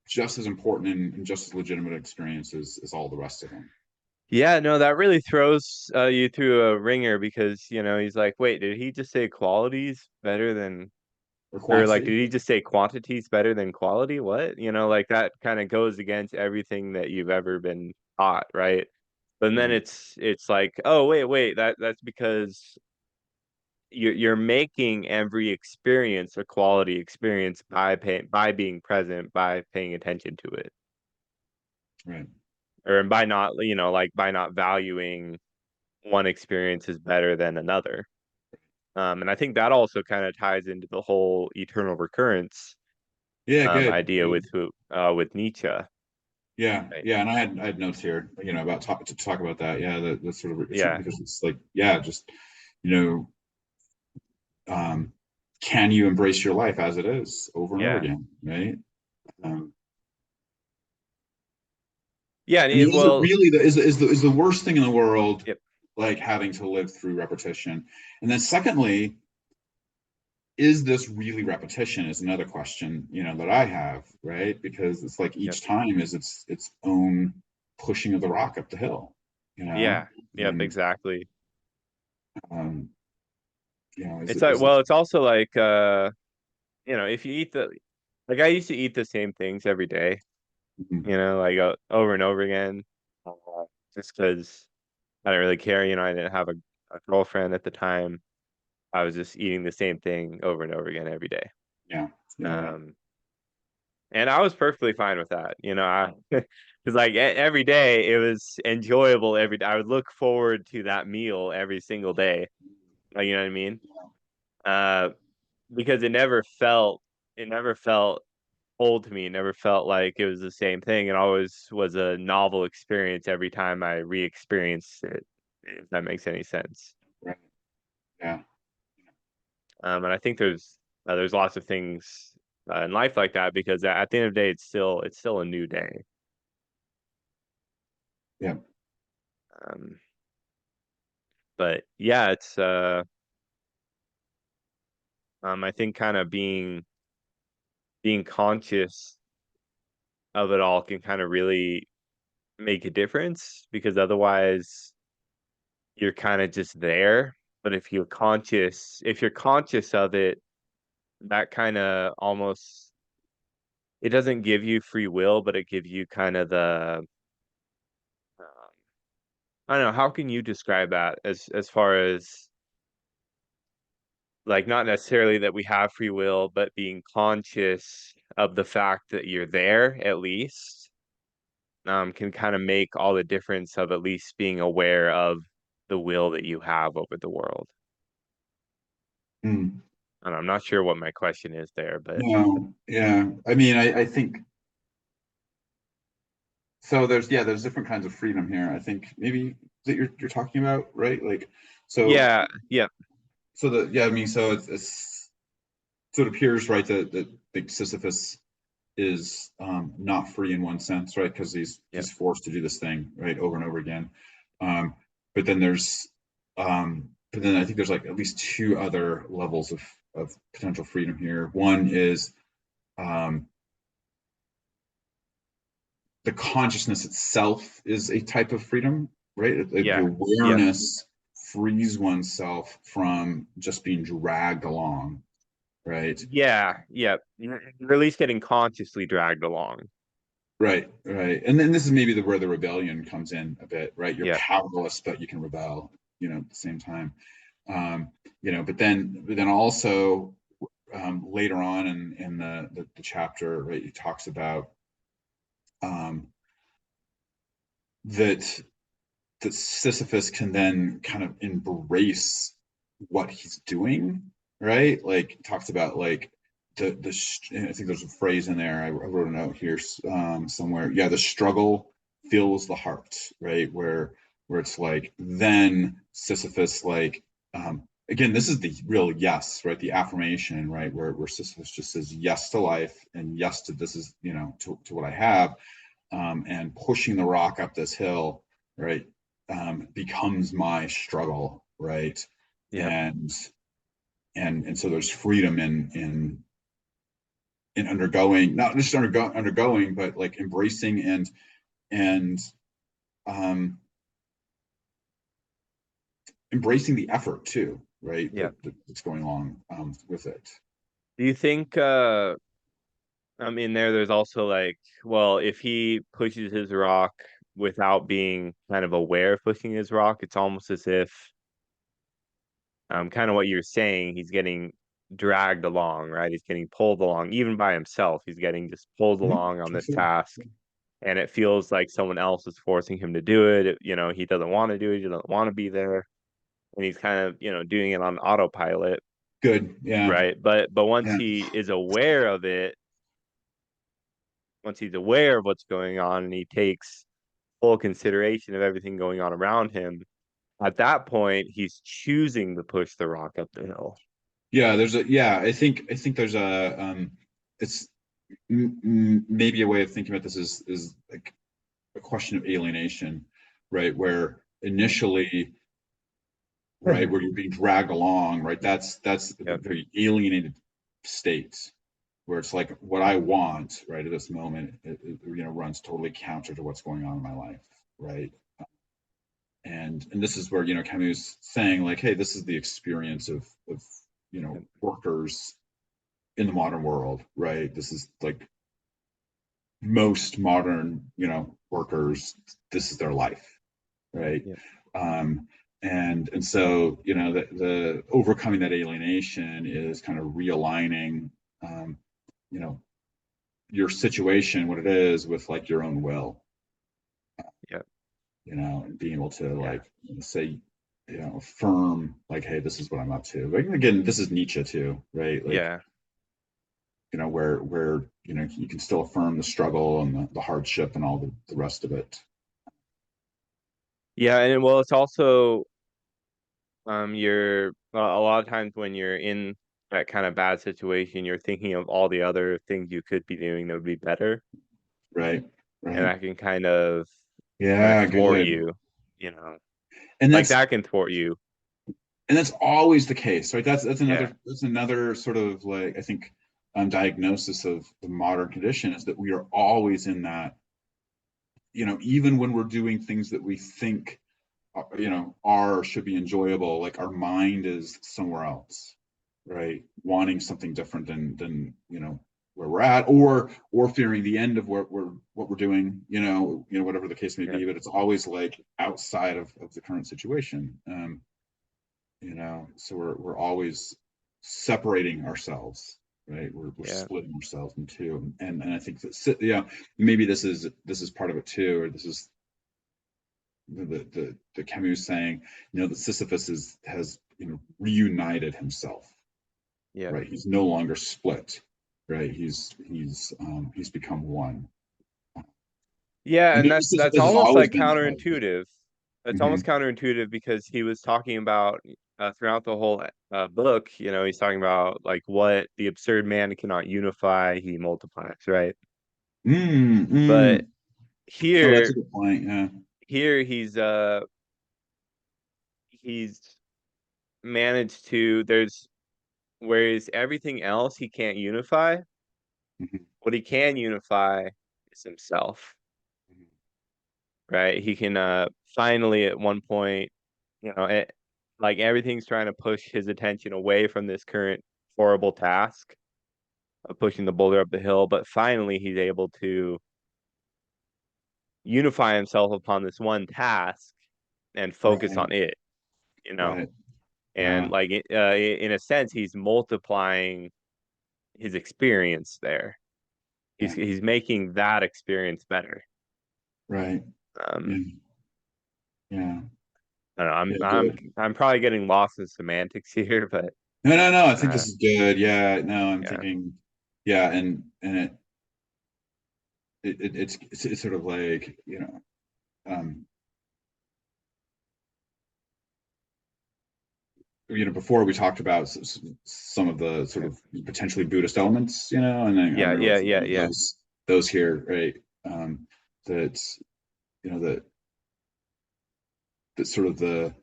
just as important and just as legitimate experience as all the rest of them. Yeah. No, that really throws you through a ringer because he's like, wait, did he just say qualities better than, Or or like, quantity. did he just say quantities better than quality? What? Like that kind of goes against everything that you've ever been taught, right? But then Right. it's like, oh, wait, that's because you're making every experience a quality experience by being present, by paying attention to it, Right. or by not, like by not valuing one experience is better than another. And I think that also kind of ties into the whole eternal recurrence Yeah, good, idea good. with Nietzsche. Yeah, Right? yeah, and I had notes here, about to talk about that. Yeah, that sort of Yeah, because it's like, yeah, just you know, um, can you embrace your life as it is over and over yeah, again, right? Um, yeah. I mean, is it Well, really is the worst thing in the world yep, like having to live through repetition? And then secondly, is this really repetition is another question, that I have, right? Because it's like yep, each time is its own pushing of the rock up the hill, you know? yeah, yep, And exactly. um, is It's it like, is it well, it's also like, if you eat like I used to eat the same things every day, mhm, like over and over again, uh, just because I didn't really care. I didn't have a girlfriend at the time. I was just eating the same thing over and over again every day. yeah, yeah, yeah, Um, and I was perfectly fine with that. Because like every day it was enjoyable every day. I would look forward to that meal every single day. You know what I mean? Uh, because it never felt old to me. It never felt like it was the same thing. It always was a novel experience every time I re-experienced it, if that makes any sense. right, yeah, And I think there's lots of things in life like that because at the end of the day, it's still a new day. yeah, Um, but yeah, it's I think kind of being conscious of it all can kind of really make a difference because otherwise you're kind of just there. But if you're conscious of it, that kind of almost, it doesn't give you free will, but it gives you kind of I don't know, how can you describe that as far as like not necessarily that we have free will, but being conscious of the fact that you're there at least, can kind of make all the difference of at least being aware of the will that you have over the world. Mm. And I'm not sure what my question is there, but No, yeah. I mean, I think so. There's different kinds of freedom here. I think maybe that you're talking about, right? Like, so yeah, yeah, yeah. I mean, it's so it appears, right, that Sisyphus is not free in one sense, right? Because yeah, he's forced to do this thing, right, over and over again. Um, but then but then I think there's like at least two other levels of potential freedom here. One is um, the consciousness itself is a type of freedom, right? Like the yeah, yeah, awareness frees oneself from just being dragged along, right? yeah, yeah. You're at least getting consciously dragged along. Right, right. And then this is maybe where the rebellion comes in a bit, right? You're Yeah, powerless, but you can rebel, at the same time. But then also later on in the chapter, right, he talks about um, that that Sisyphus can then kind of embrace what he's doing, right? Like talks about like I think there's a phrase in there. I wrote a note here somewhere. Yeah, the struggle fills the heart, right? Where it's like then Sisyphus like again, this is the real yes, right? The affirmation, right? Where Sisyphus just says yes to life and yes to this is to what I have, and pushing the rock up this hill, right, becomes my struggle, right, yeah, and and so there's freedom in undergoing, not just undergoing, but like embracing and um, embracing the effort too, right, yeah. that's going along with it. Do you think in there's also like, well, if he pushes his rock without being kind of aware of pushing his rock, it's almost as if kind of what you're saying, he's getting dragged along, right? He's getting pulled along, even by himself. He's getting just pulled along on this Absolutely. task, and it feels like someone else is forcing him to do it. He doesn't want to do it. He doesn't want to be there, and he's kind of, doing it on autopilot, Good. Yeah. right? But once Yeah. he is aware of it, once he's aware of what's going on, and he takes full consideration of everything going on around him, at that point, he's choosing to push the rock up the hill. Yeah. I think there's it's maybe a way of thinking about this is like a question of alienation, right? Where initially, right, where you're being dragged along, right? That's a Yep. very alienated state where it's like what I want, right, at this moment, runs totally counter to what's going on in my life, right? And this is where Camus saying like, hey, this is the experience of Yep. workers in the modern world, right? This is like most modern workers, this is their life, right? Yep. um and so the overcoming that alienation is kind of realigning um you know your situation, what it is, with like your own will, Yep. and being able to Yeah. like say, affirm like, hey, this is what I'm up to. Like again, this is Nietzsche too, right? Like, Yeah. where you can still affirm the struggle and the hardship and all the rest of it. Yeah. And well, it's also you're a lot of times when you're in that kind of bad situation, you're thinking of all the other things you could be doing that would be better, Right, and right. that can kind of Yeah, thwart good. you, you know, And like that's that can thwart you. and that's always the case, right? Yeah. That's another sort of like, I think, diagnosis of the modern condition is that we are always in that even when we're doing things that we think, are or should be enjoyable, like our mind is somewhere else, right? Wanting something different than where we're at, or fearing the end of what we're doing, whatever the case may Yeah. be. But it's always like outside of the current situation. So we're always separating ourselves, right? We're Yeah. splitting ourselves in two, and I think that, maybe this is part of it too, or this is the Camus saying, that Sisyphus has reunited himself, Yeah. right? He's no longer split, right? He's become one. Yeah, And and maybe that's Sisyphus has almost always like been that way. counterintuitive. It's almost Mhm. counterintuitive because he was talking about throughout the whole book, he's talking about like what the absurd man cannot unify, he multiplies, right? Mm, But mm. Oh, that's a here, good point. Yeah. here he's managed to there's whereas everything else he can't unify, Mhm. what he can unify is himself, right? He can finally at one point, like everything's trying to push his attention away from this current horrible task of pushing the boulder up the hill, but finally he's able to unify himself upon this one task and focus Right. on it. Right. And Yeah. like in a sense, he's multiplying his experience there. He's Yeah. he's making that experience better. Right. Um, Yeah. Yeah. I don't know, I'm Yeah. I'm Good. I'm probably getting lost in semantics here, but No, no, no. I think uh, this is good. Yeah. No, I'm yeah, thinking. Yeah, and it's sort of like, um, before we talked about some of the sort yeah, of potentially Buddhist elements, and then I'm yeah, yeah, realizing yeah, yeah. those here, right? That that sort of the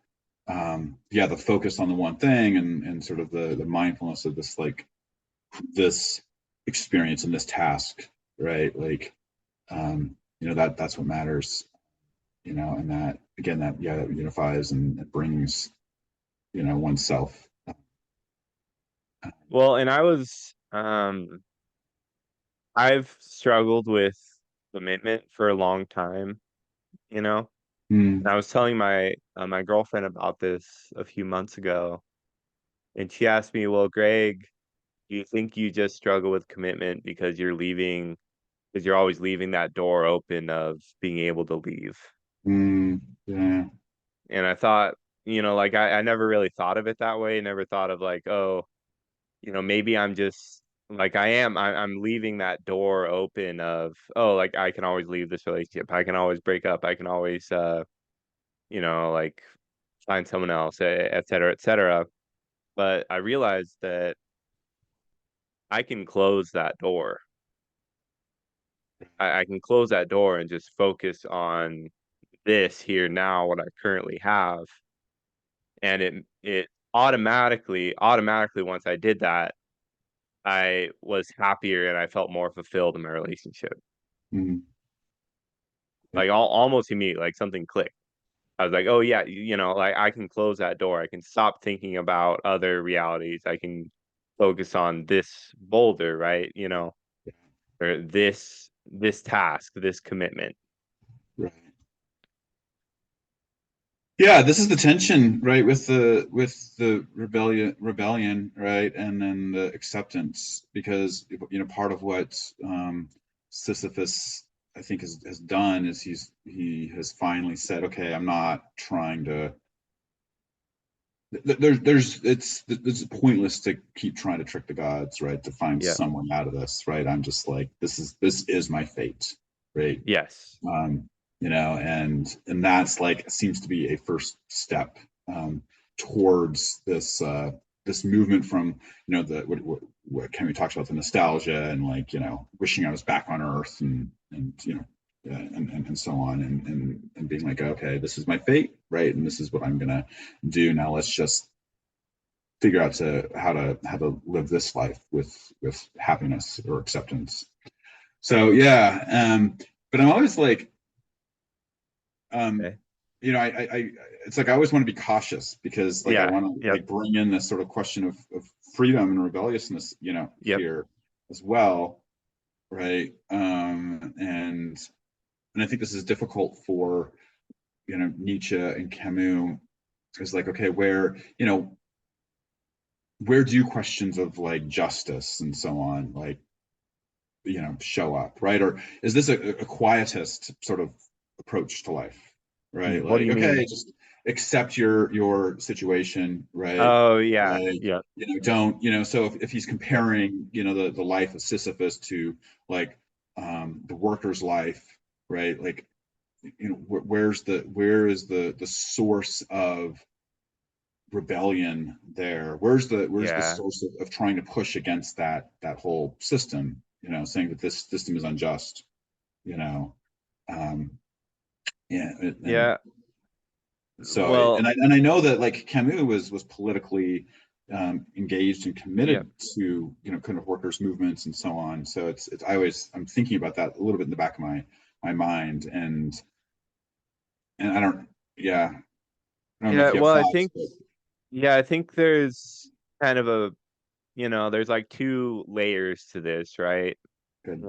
focus on the one thing, and sort of the mindfulness of this, like, this experience and this task, right? Like, that's what matters, and that, again, that unifies and it brings, oneself. Well, and I've struggled with commitment for a long time, you know. And Mm, I was telling my girlfriend about this a few months ago, and she asked me, "Well, Greg, do you think you just struggle with commitment because because you're always leaving that door open of being able to leave?" yeah. And I thought, like I never really thought of it that way. Never thought of like, oh, maybe I'm just like I'm leaving that door open of, oh, like I can always leave this relationship. I can always break up. I can always like find someone else, et cetera, et cetera. But I realized that I can close that door. I can close that door and just focus on this here now, what I currently have. And it automatically once I did that, I was happier and I felt more fulfilled in my relationship. Mm, yeah. Like almost immediately, like something clicked. I was like, oh yeah, like I can close that door. I can stop thinking about other realities. I can focus on this boulder, right? Or this task, this commitment. Right. Yeah, this is the tension, right, with the rebellion, right, and then the acceptance, because part of what Sisyphus, I think, has done is he has finally said, okay, I'm not trying to. It's pointless to keep trying to trick the gods, right, to find Yeah. someone out of this, right. I'm just like, this is my fate, right. Yes. um, and that's, like, seems to be a first step, towards this movement from, the what Kemi talks about, the nostalgia, and, like, wishing I was back on Earth, and and so on, and being like, okay, this is my fate, right, and this is what I'm gonna do now. Let's just figure out how to live this life with happiness or acceptance. So yeah, but I'm always like, um, Okay. it's like I always want to be cautious because like I Yeah. want to Yep. like bring in this sort of question of freedom and rebelliousness, Yep. here as well, right? And I think this is difficult for Nietzsche and Camus. Is like, okay, where do questions of like justice and so on like show up, right? Or is this a quietist sort of approach to life, right? What do Like, you mean? okay, just accept your situation, right? Oh, yeah. Like, Yep. don't, so if he's Yep. comparing, the life of Sisyphus to like the worker's life, right? Like, where is the source of rebellion there? Where's the Yeah. source of trying to push against that whole system, saying that this system is unjust, you know um yeah, and Yeah. so Well, I know that like Camus was politically engaged and yep. committed to kind of workers movements and so on. So I'm thinking about that a little bit in the back of my mind, and I don't, yeah, I don't know if Yeah. you have Well, thoughts, but I think there's kind of there's like two layers to this, right? good.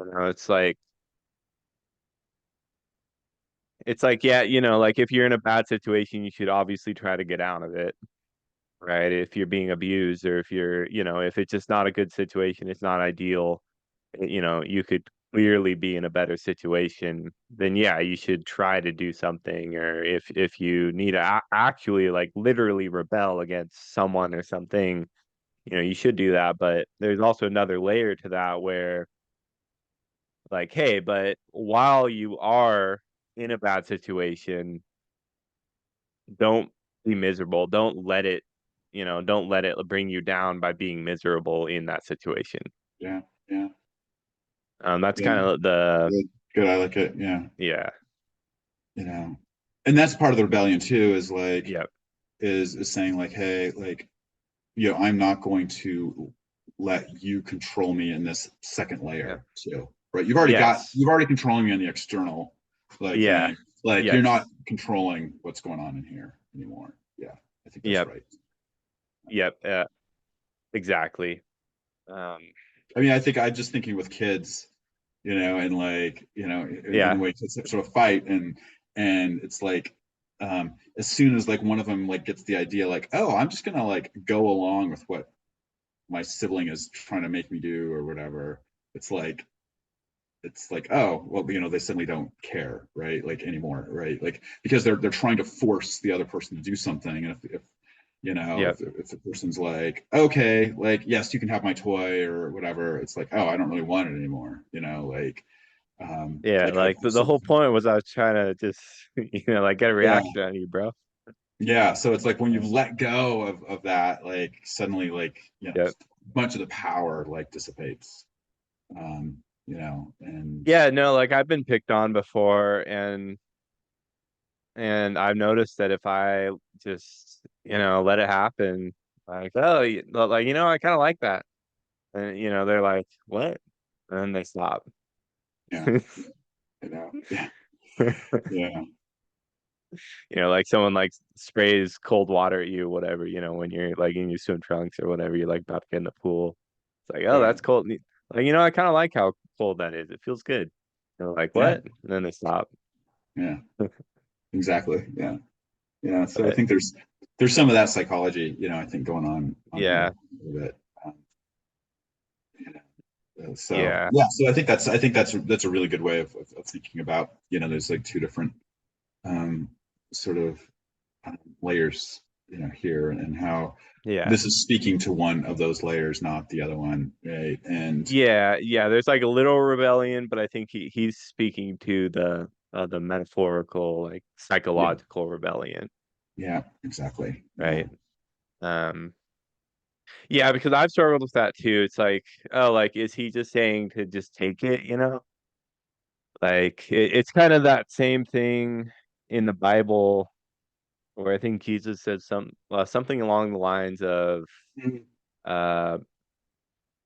It's like, yeah, like if you're in a bad situation, you should obviously try to get out of it, right? If you're being abused or if if it's just not a good situation, it's not ideal, you could clearly be in a better situation, then yeah, you should try to do something. Or if you need to actually like literally rebel against someone or something, you should do that. But there's also another layer to that where like, hey, but while you are in a bad situation, don't be miserable. Don't let it bring you down by being miserable in that situation. Yeah, yeah, That's yeah, kind of the, good, good, I like it, yeah. yeah, you know and that's part of the rebellion too, is like yep, is saying like, hey, like, I'm not going to let you control me in this second yep, layer too, right? yes, You've already controlling me on the external like yeah, thing. Like, you're not yes, controlling what's going on in here anymore. Yeah, I think that's yep, right. yep, exactly. Um, I mean, I think I'm just thinking with kids, and like, in the yeah, way kids sort of fight, and it's like, as soon as like one of them like gets the idea, like, oh, I'm just gonna like go along with what my sibling is trying to make me do or whatever, it's like, oh, well, they suddenly don't care, right? Like, anymore, right? Like, because they're trying to force the other person to do something, and if yep, if the person's like, okay, like, yes, you can have my toy or whatever, it's like, oh, I don't really want it anymore, yeah. like I've Like the whole point was I was trying to just, like get a yeah, reaction out of you, bro. yeah. So it's like when you've Uh, let go of that, like, suddenly, like, Yep. just a bunch of the power like dissipates, and Yeah, no, like I've been picked on before, and I've noticed that if I just, let it happen, like, oh, like, I kind of like that. And, they're like, what? And then they stop. yeah, yeah, yeah, Like someone like sprays cold water at you, whatever, when you're like in your swim trunks or whatever, you're like about to get in the pool. It's like, oh, right, that's cold. Like, I kind of like how cold that is. It feels good. They're like, yeah, what? And then they stop. yeah, exactly, yeah, yeah. So I But think there's some of that psychology, I think, going on yeah, here a little bit. You so yeah, yeah, so I think that's a really good way of thinking about, there's like two different um sort of layers, here, and how yeah. this is speaking to one of those layers, not the other one, right? And Yeah, yeah. There's like a little rebellion, but I think he's speaking to the metaphorical, like yeah, psychological rebellion, yeah, exactly, yeah, right? Um, yeah, because I've struggled with that too. It's like, oh, like is he just saying to just take it, Like it's kind of that same thing in the Bible where I think Jesus said something along the lines of Mhm. uh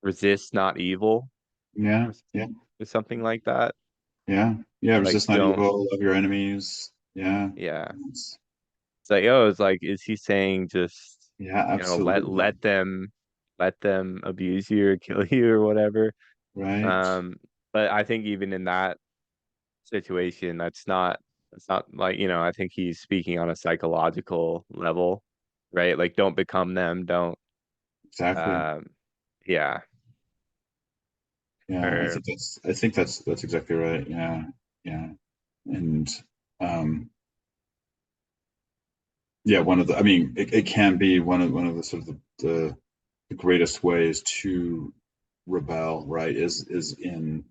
resist not evil Yeah, or, yeah, or something like that. yeah, yeah. Like Resist not don't evil, love your enemies. Yeah. Yeah. It's- It's like, oh, it's like, is he saying just, yeah, let absolutely. let them abuse you or kill you or whatever? Right. Um, but I think even in that situation, that's not like, I think he's speaking on a psychological level, right? Like, don't become them, don't, Exactly. um, yeah, Yeah, or I think that's exactly right. Yeah. Yeah. And um yeah, I mean, it can be one of the sort of the greatest ways to rebel, right, is in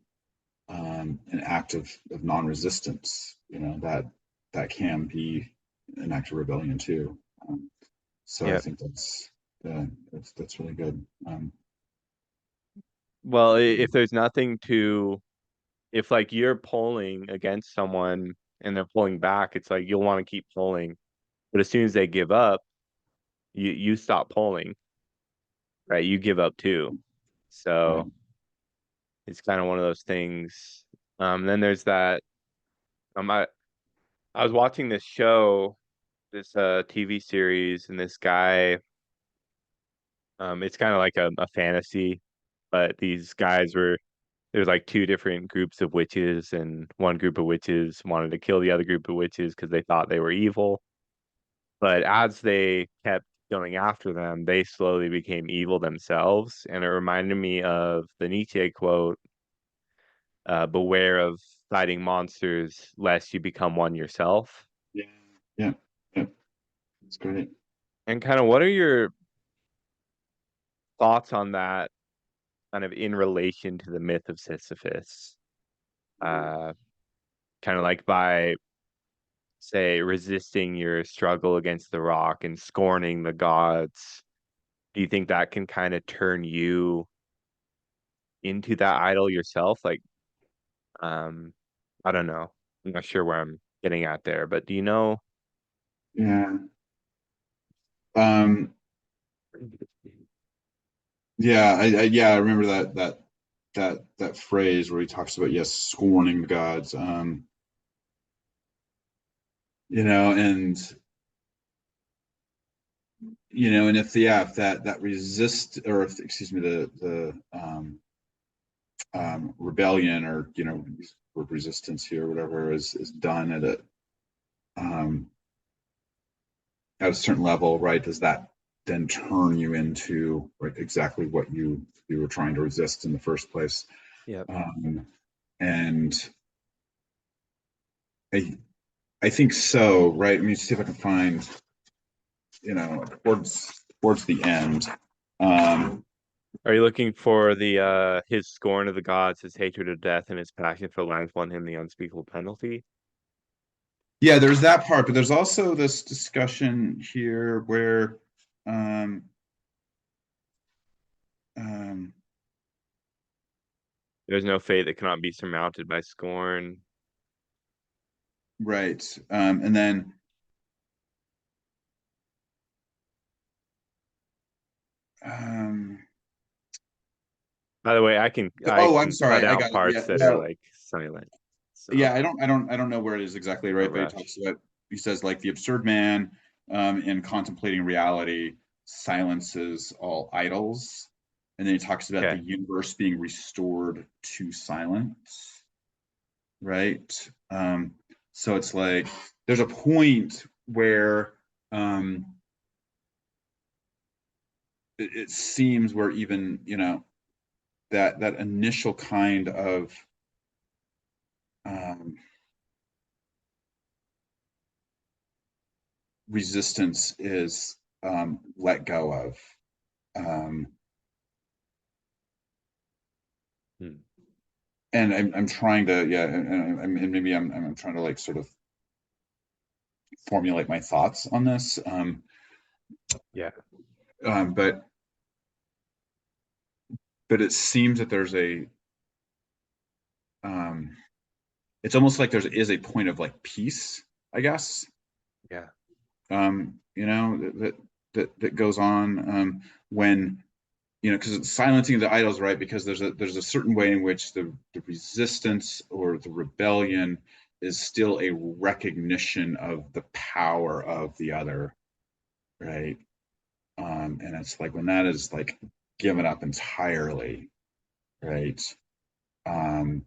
an act of non-resistance. That can be an act of rebellion too. So I yeah. think that's really good. Well, if there's nothing to, if like you're pulling against someone and they're pulling back, it's like you'll want to keep pulling. But as soon as they give up, you stop pulling, right? You give up too. Right. So it's kind of one of those things. Then there's that. I was watching this show, this TV series, and this guy. It's kind of like a fantasy, but these guys were there's like two different groups of witches, and one group of witches wanted to kill the other group of witches because they thought they were evil. But as they kept going after them, they slowly became evil themselves. And it reminded me of the Nietzsche quote, beware of fighting monsters lest you become one yourself. Yeah. Yeah. Yeah. It's great. And kind of what are your thoughts on that kind of in relation to the myth of Sisyphus? Uh, Kind of like by, say, resisting your struggle against the rock and scorning the gods, do you think that can kind of turn you into that idol yourself? Like, um, I don't know. I'm not sure where I'm getting at there, but do you know? Yeah. Um, yeah, I remember that phrase where he talks about, yes, scorning the gods. And and if that resist, or if, excuse me, the rebellion, or resistance here, whatever, is done um at a certain level, right? Does that then turn you into, right, exactly what you were trying to resist in the first place? Yep. um and I I think so, right? Let me see if I can find, towards the end. Um, Are you looking for the his scorn of the gods, his hatred of death, and his passion for life won him the unspeakable penalty? yeah, there's that part, but there's also this discussion here where, um, um, There's no fate that cannot be surmounted by scorn. right, and then, um, By the way, I oh, I'm can cut sorry, I out got it. Yeah, parts that are yeah, like silent. So yeah. I don't know where it is exactly, no right, but rush. he says, like, the absurd man, in contemplating reality, silences all idols, and then he talks about the Okay. universe being restored to silence, right? So it's like there's a point where, um, it seems where, even, that initial kind of, um, resistance is, let go of. Um, Hmm. and I'm trying to, yeah, and maybe I'm trying to, like, sort of formulate my thoughts on this. Yeah. But it seems that there's a, um, it's almost like there is a point of, like, peace, I guess. Yeah. That goes on, when, because silencing the idols, right? Because there's a certain way in which the resistance or the rebellion is still a recognition of the power of the other, right? And it's like when that is like given up entirely, right? Um,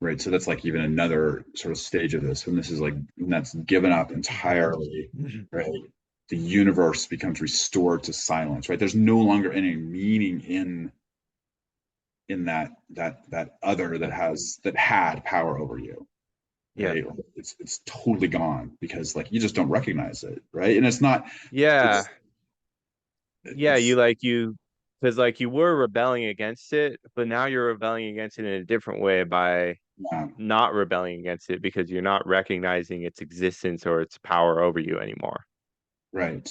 right. So that's like even another sort of stage of this when this is like when that's given up entirely, right? The universe becomes restored to silence, right? There's no longer any meaning in that other that had power over you, Yeah. right? It's totally gone because like you just don't recognize it, right? And it's not Yeah. it's Yeah, it's because like you were rebelling against it, but now you're rebelling against it in a different way by yeah, not rebelling against it because you're not recognizing its existence or its power over you anymore. right,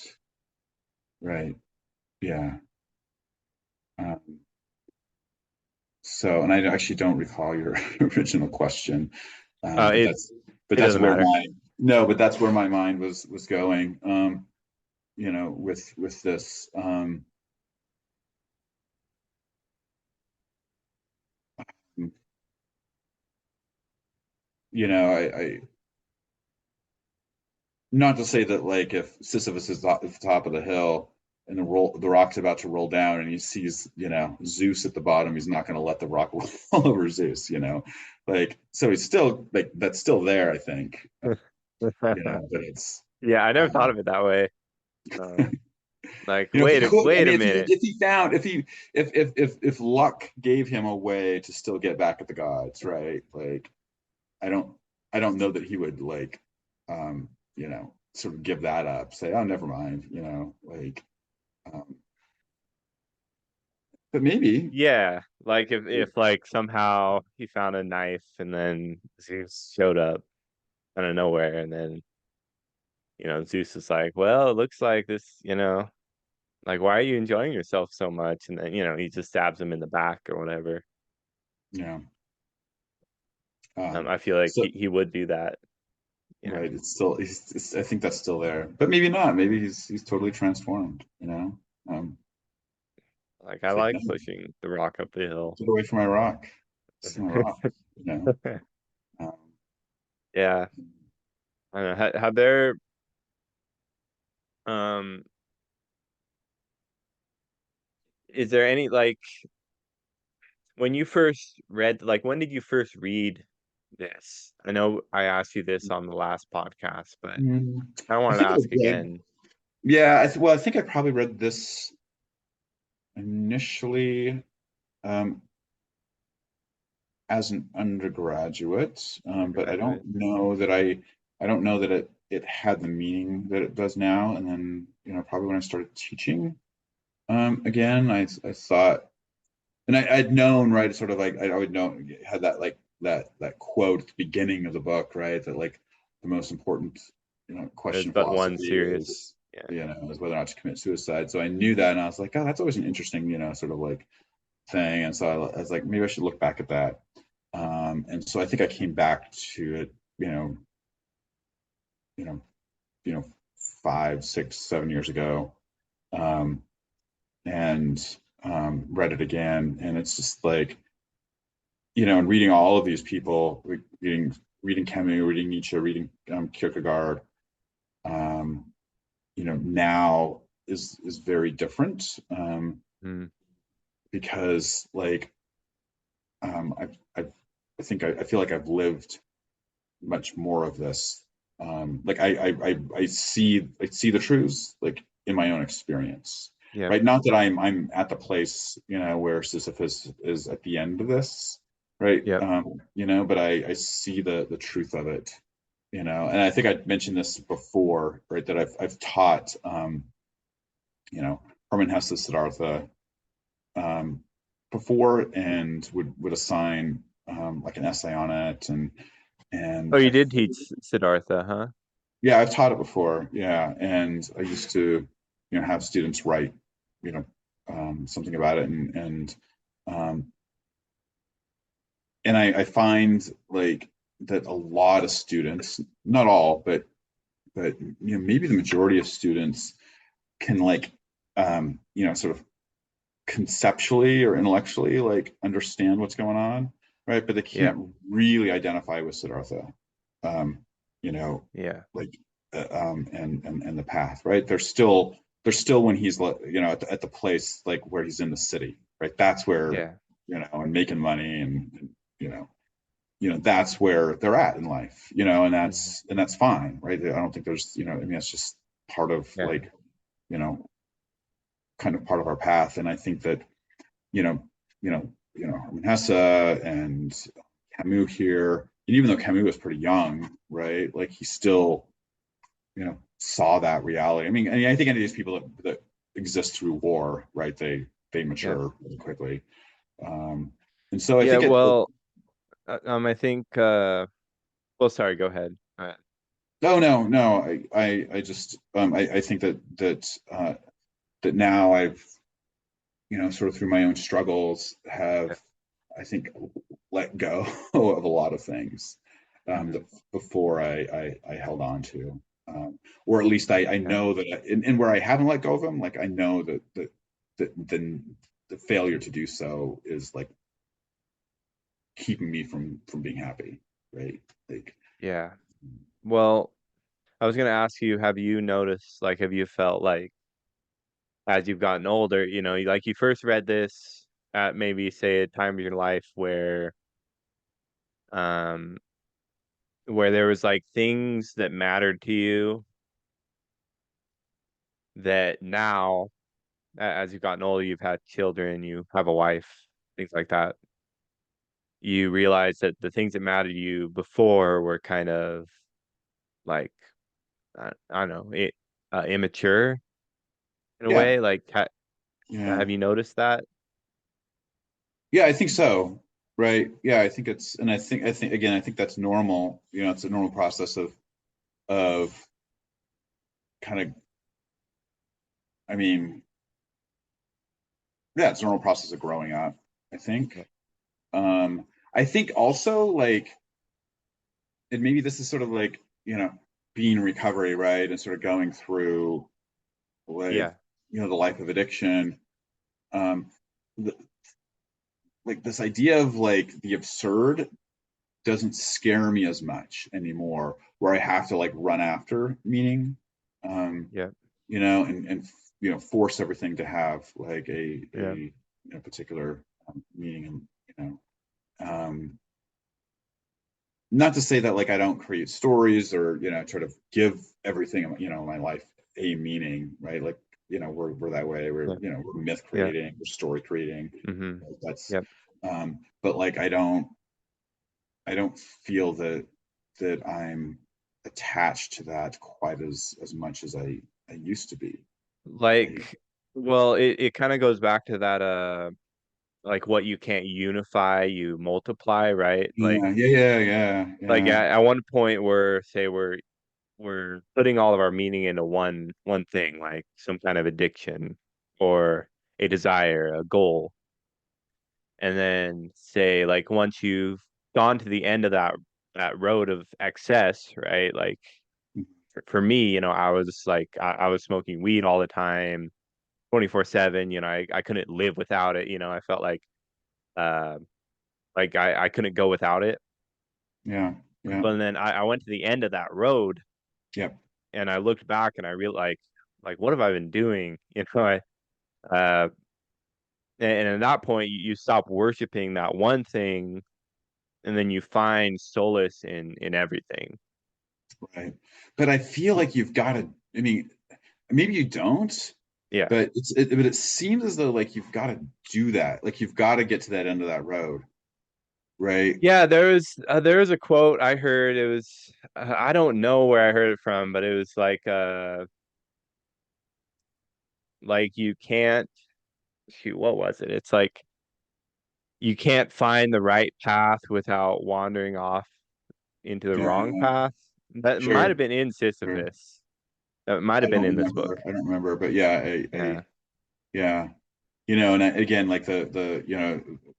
right, yeah. Um, so, and I actually don't recall your original question, Uh, but it but it that's doesn't where matter. my no, but that's where my mind was going. With this, I not to say that like if Sisyphus is at the top of the hill and the rock's about to roll down and he sees Zeus at the bottom, he's not going to let the rock roll over Zeus, like so he's still like that's still there, I think, but it's Yeah, I never thought um, of it that way. Um, like, if he could, I wait a mean, minute. if he found if luck gave him a way to still get back at the gods, right? Like I don't I don't know that he would like sort of give that up, say, oh, never mind, like um, but maybe, Yeah, like if like somehow he found a knife and then Zeus showed up out of nowhere, and then Zeus is like, well, it looks like this, like why are you enjoying yourself so much? And then he just stabs him in the back or whatever. yeah. Um, I feel like so he would do that, right, it's still I think that's still there, but maybe not. Maybe he's totally transformed. Like I It's like like no, pushing the rock up the hill. get away from my rock. It's my rock. You know. Um, Yeah, I don't know. Have there um is there any like when you first read, like when did you first read this? I know I asked you this on the last podcast, but mm, I I wanted to think I ask read. again. Yeah, well, I think I probably read this initially um, as an undergraduate, but Undergraduate. I don't know that it had the meaning that it does now. And then probably when I started teaching again, I thought, and I'd known, right, sort of like I would know had that like that quote at the beginning of the book, right, that like the most important There's question in but one philosophy serious. is Yeah. is whether or not to commit suicide. So I knew that, and I was like, oh, that's always an interesting sort of like thing. And so I was like, maybe I should look back at that. And so I think I came back to it, you know, you know, 5, 6, 7 years ago, um, and read it again. And it's just like, and reading all of these people, reading Camus, reading Nietzsche, reading Kierkegaard, um, now is very different Mm, because like I've I think I feel like I've lived much more of this. Like I see the truths like in my own experience, yeah. right? Not that I'm at the place where Sisyphus is at the end of this, right? Yep. But I see the truth of it, and I think I mentioned this before, right? That I've taught Hermann Hesse Siddhartha um, before and would assign like an essay on it Oh, and you I did teach Siddhartha, huh? yeah, I've taught it before. Yeah, and I used to, have students write, you know, something about it, um, and I find like that a lot of students, not all, but maybe the majority of students can like, sort of conceptually or intellectually like understand what's going on, right? But they Yep. can't really identify with Siddhartha, um, you know, Yeah. like and the path, right? They're still when he's at the place like where he's in the city, right? That's where Yeah. and making money and you know that's where they're at in life, and Hmm. that's fine, right? I don't think there's I mean that's just part of Yeah. like you know kind of part of our path, and I think that you know I mean Hesse and Camus here, and even though Camus was pretty young, right? Like he still saw that reality. I think any of these people that exist through war, right? They Yeah. mature really quickly, um, and so I Yeah. think it Well, I think. Well, sorry. Go ahead. no, no, no. I just I think that now I've sort of through my own struggles Yeah. have I think let go of a lot of things that Hmm. before I held on to, or at least I Yeah. know that and where I haven't let go of them, like I know that the failure to do so is like keeping me from being happy, right? Like, Yeah. Well, I was gonna ask you, have you noticed, like, have you felt like as you've gotten older, like you first read this at maybe say a time of your life um, where there was like things that mattered to you that now, as you've gotten older, you've had children, you have a wife, things like that. You realize that the things that mattered to you before were kind of like, I don't know, immature in a yeah, way. Like, yeah. have you noticed that? Yeah, I think so. Right. Yeah, I think it's, and I think again, I think that's normal. It's a normal process of kind of, I mean, yeah, it's a normal process of growing up, I think. Yeah. I think also like, and maybe this is sort of like, being in recovery, right? And sort of going through like, Yeah. the life of addiction. Um, the, like this idea of like the absurd doesn't scare me as much anymore, where I have to like run after meaning, um, Yeah. and force everything to have like Yeah. a particular meaning, and um, not to say that like I don't create stories or try to give everything in my life a meaning, right? Like we're that way. We're Yeah. we're myth Yeah. creating, we're story creating. Hmm. Right? That's Yep. but like I don't feel that I'm attached to that quite as much as I used to be. Right? Like, well, it kind of goes back to that like what you can't unify, you multiply, right? Yeah, yeah, yeah, yeah, Like yeah. at one point we're say we're putting all of our meaning into one thing, like some kind of addiction or a desire, a goal. And then say like once you've gone to the end of that road of excess, right? Like for me, I was like I was smoking weed all the time, 24/7. I couldn't live without it. I felt uh like I couldn't go without it. Yeah, yeah, But then I went to the end of that road yeah, and I looked back and I realized like what have I been doing? Uh and at that point you stop worshiping that one thing and then you find solace in everything. right. But I feel like you've got to. I mean, maybe you don't, Yeah. but it seems as though like you've got to do that. Like you've got to get to that end of that road, right? Yeah, there was a quote I heard. It was I don't know where I heard it from, but it was like you can't shoot, what was it? It's like you can't find the right path without wandering off into the Yeah, wrong path. That might sure, have been in sure. Sisyphus. That might I have been don't in this remember. book. I don't remember, but yeah, Yeah. yeah, and again, like the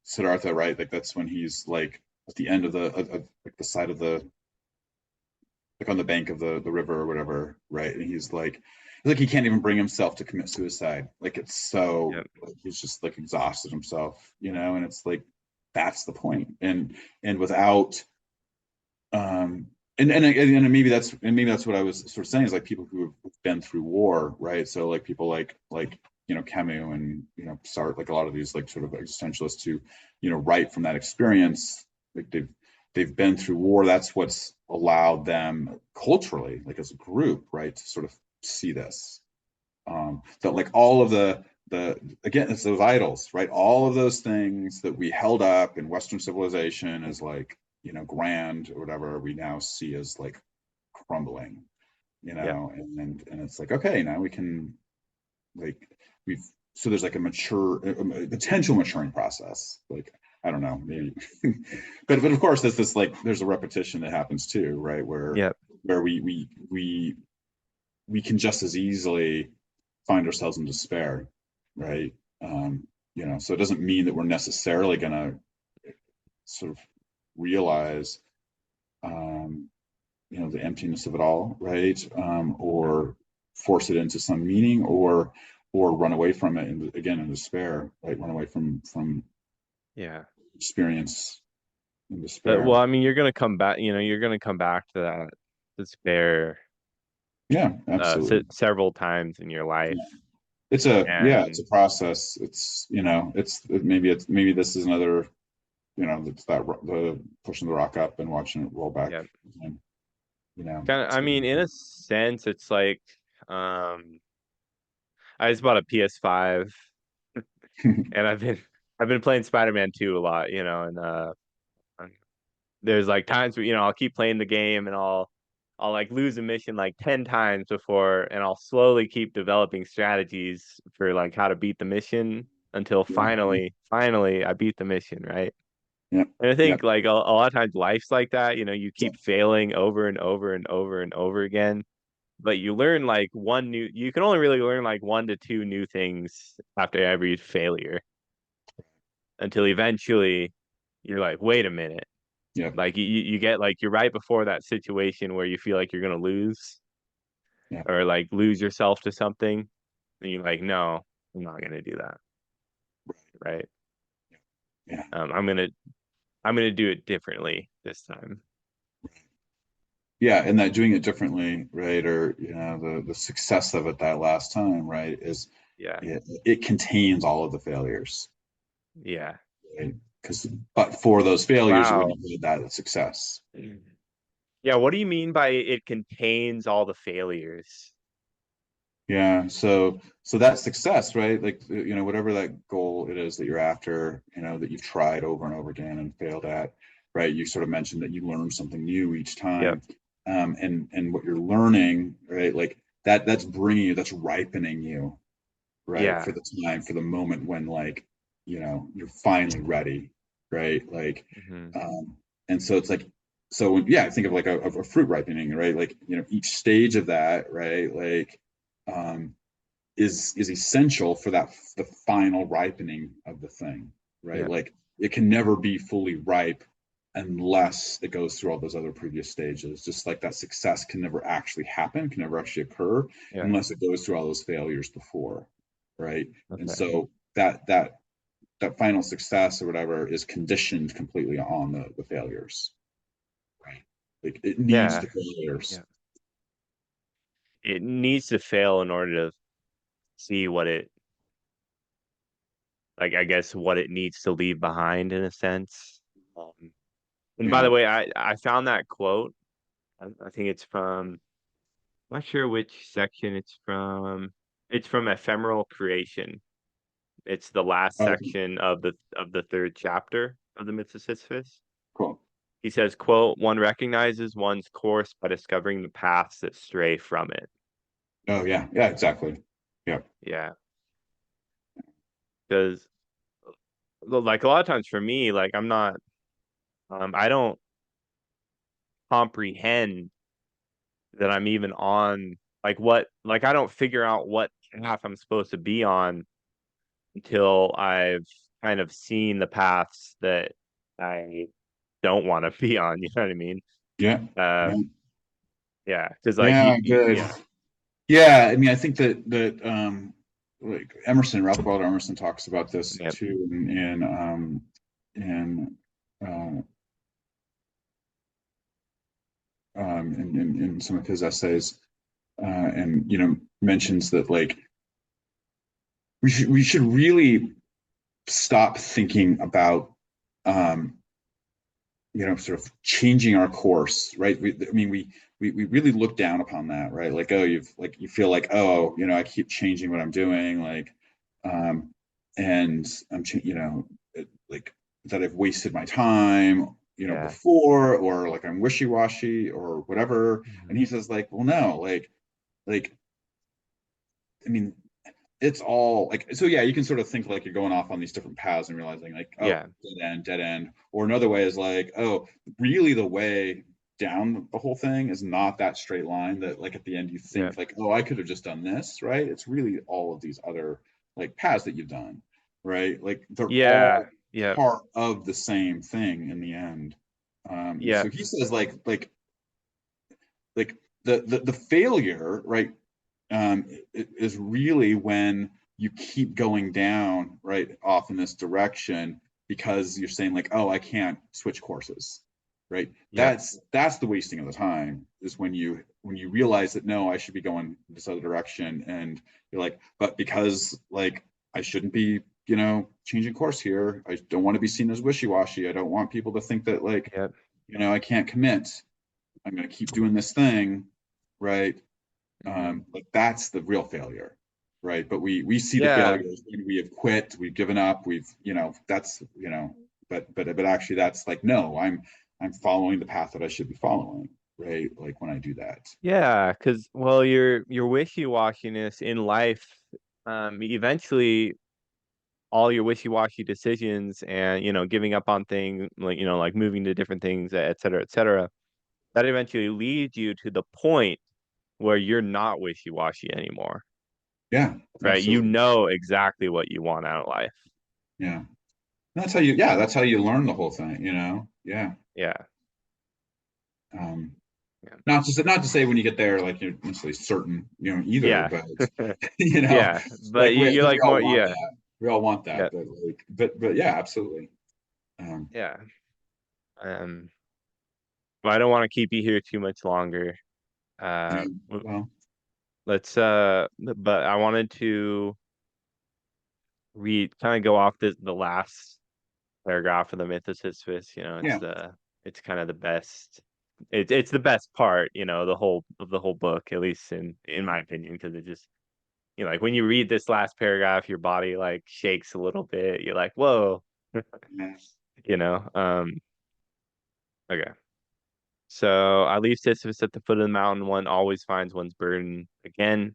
Siddhartha, right? Like that's when he's like at the end of like the side of the like on the bank of the river or whatever, right? And he's like he can't even bring himself to commit suicide. Like it's so Yeah. like he's just like exhausted himself, and it's like that's the point. And without and maybe that's what I was sort of saying, is like people who have been through war, right? So like people like Camus and Sartre, like a lot of these like sort of existentialists who write from that experience, like they've been through war. That's what's allowed them culturally, like as a group, right, to sort of see this. That like all of the again, it's those idols, right? All of those things that we held up in Western civilization as like grand or whatever, we now see as like crumbling, Yeah. and it's like, okay, now we can like we've so there's like a potential maturing process, like I don't know, maybe but of course there's this like there's a repetition that happens too, right, Yeah. where we can just as easily find ourselves in despair, right? So it doesn't mean that we're necessarily going to sort of realize, the emptiness of it all, right? Or force it into some meaning, or run away from it, and again in despair, right? Run away from Yeah. experience in But despair. well, I mean, you're gonna come back, you're gonna come back to that despair Yeah, absolutely. several times in your life. It's And a process. Maybe this is another, it's the pushing the rock up and watching it roll back. yeah, And, kind of, I mean, in a sense, it's like, um, I just bought a PS5 and I've been playing Spider-Man 2 a lot, and there's like times where, I'll keep playing the game and I'll like lose a mission like 10 times before, and I'll slowly keep developing strategies for like how to beat the mission until yeah, finally I beat the mission, right? yeah, And I yeah, think like a lot of times life's like that, you keep failing over and over and over and over again, but you learn like you can only really learn like one to two new things after every failure until eventually you're like, wait a minute. yeah, Like you get like you're right before that situation where you feel like you're gonna lose yeah, or like lose yourself to something, and you're like, no, I'm not gonna do that, right? yeah, I'm gonna do it differently this time. yeah. And that doing it differently, right, or the success of it that last time, right, is Yeah, it contains all of the failures, yeah. right? Because but for those failures, it would Wow. have had that success. Yeah, what do you mean by it contains all the failures? Yeah, so that success, right? Like whatever that goal it is that you're after, that you've tried over and over again and failed at, right? You sort of mentioned that you learn something new each Yep. time, and what you're learning, right? Like that's bringing you, that's ripening you, right? For Yeah. the time, for the moment when like you're finally ready, right? Like, Hmm. and so it's like yeah, think of like a fruit ripening, right? Like each stage of that, right? Like um, is essential for the final ripening of the thing, right? Yeah. Like it can never be fully ripe unless it goes through all those other previous stages. Just like that success can never actually happen, can never actually occur Yeah. unless it goes through all those failures before, right? And Okay. so that final success or whatever is conditioned completely on the failures, right? Like it needs Yeah. the failures. Yeah. It needs to fail in order to see what it like, I guess what it needs to leave behind in a sense. And by Yeah. the way, I found that quote. I think it's from, I'm not sure which section it's from. It's from Ephemeral Creation. It's the last Okay. section of the third chapter of the Myth of Sisyphus. Cool. He says, quote, one recognizes one's course by discovering the paths that stray from it. Oh yeah. Yeah. Exactly. Yeah. Yeah. Because like a lot of times for me, like I don't comprehend that I'm even on like I don't figure out what path I'm supposed to be on until I've kind of seen the paths that I don't want to be on, you know what I mean? Yeah. Uh Yeah. yeah, because like Yeah, good. yeah, Yeah, I mean, I think that like Ralph Waldo Emerson talks about this yeah, too in in uh, in some of his essays, and mentions that like we should really stop thinking about um, sort of changing our course, right? I mean, we really look down upon that, right? Like, oh, you feel like, oh, I keep changing what I'm doing, like, um, and like that I've wasted my time, Yeah. before, or like I'm wishy-washy or whatever. And Mhm. he says, like, well, no, like, I mean, it's all like, so yeah, you can sort of think like you're going off on these different paths and realizing like, oh, Yeah. dead end. Or another way is like, oh, really the way down the whole thing is not that straight line that like at the end you Yeah. think like, oh, I could have just done this, right? It's really all of these other like paths that you've done, right? Like they're Yeah. all Yeah. part of the same thing in the end. And Yeah. so he says like the failure, right, is really when you keep going down right off in this direction because you're saying like, oh, I can't switch courses, right? Yeah. That's the wasting of the time, is when you realize that no, I should be going this other direction, and you're like, but because like I shouldn't be changing course here. I don't want to be seen as wishy-washy. I don't want people to think that like Yeah. I can't commit. I'm going to keep doing this thing, right? Hmm. Like that's the real failure, right? But we see the Yeah. failure as when we have quit, we've given up, we've that's but actually that's like, no, I'm following the path that I should be following, right? Like when I do that. Yeah. Because well, your wishy-washiness in life, eventually all your wishy-washy decisions and giving up on things like like moving to different things, et cetera, that eventually leads you to the point where you're not wishy-washy anymore, Yeah, right? You absolutely. know exactly what you want out of life. Yeah. That's how you learn the whole thing, Yeah. Yeah. Um, Yeah. not to say when you get there like you're necessarily certain, either, Yeah. but you know, Yeah. But like we you're we like all more, want yeah. that. We all want Yeah. that, but yeah, absolutely. Um, Yeah. Um, well, I don't want to keep you here too much longer. yeah, Uh, well, let's but I wanted to read kind of go off the last paragraph of the Myth of Sisyphus. yeah, It's kind of the best. It's the best part, the whole book, at least in my opinion, because it just like when you read this last paragraph, your body like shakes a little bit. You're like, whoa, yeah. you know. Okay. So I leave Sisyphus at the foot of the mountain. One always finds one's burden again.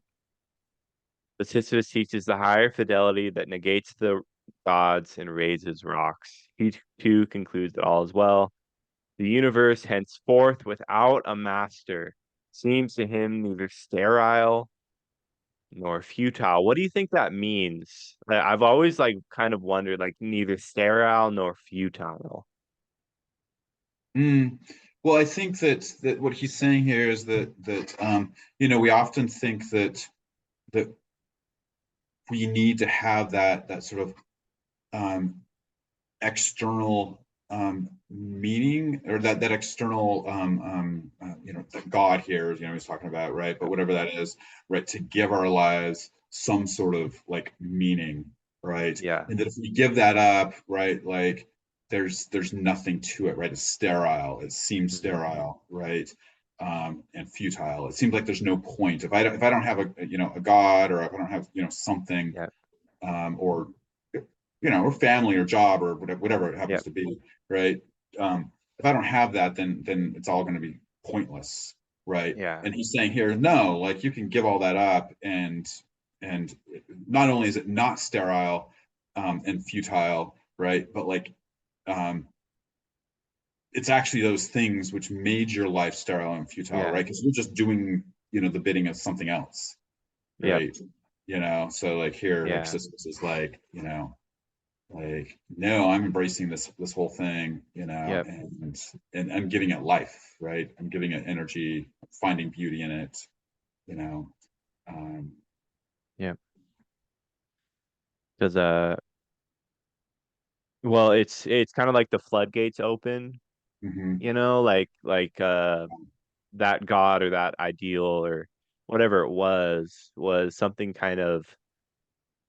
But Sisyphus teaches the higher fidelity that negates the gods and raises rocks. He too concludes that all is well. The universe, henceforth, without a master, seems to him neither sterile nor futile. What do you think that means? I've always like kind of wondered, like neither sterile nor futile. Mm. Well, I think that what he's saying here is that we often think that we need to have that sort of um, external meaning, or that external that God here, he's talking about, right? But whatever that is, right, to give our lives some sort of like meaning, right? Yeah. And that if we give that up, right, like there's nothing to it, right? It's sterile. It seems Hmm. sterile, right? And futile. It seems like there's no point if I don't have a God, or if I don't have something, Yeah. or or family or job or whatever it Yeah. happens to be, right? If I don't have that, then it's all going to be pointless, right? Yeah. And he's saying here, no, like you can give all that up, and not only is it not sterile and futile, right? But like um, it's actually those things which made your life sterile and futile, Yeah. right? Because you're just doing the bidding of something else, Yep. right? So like here, like Yeah. Sisyphus is like, like, no, I'm embracing this whole thing, Yep. and I'm giving it life, right? I'm giving it energy, finding beauty in it, you know. Um, Yep. Because well, it's kind of like the floodgates open, Hmm. that God or that ideal or whatever it was something kind of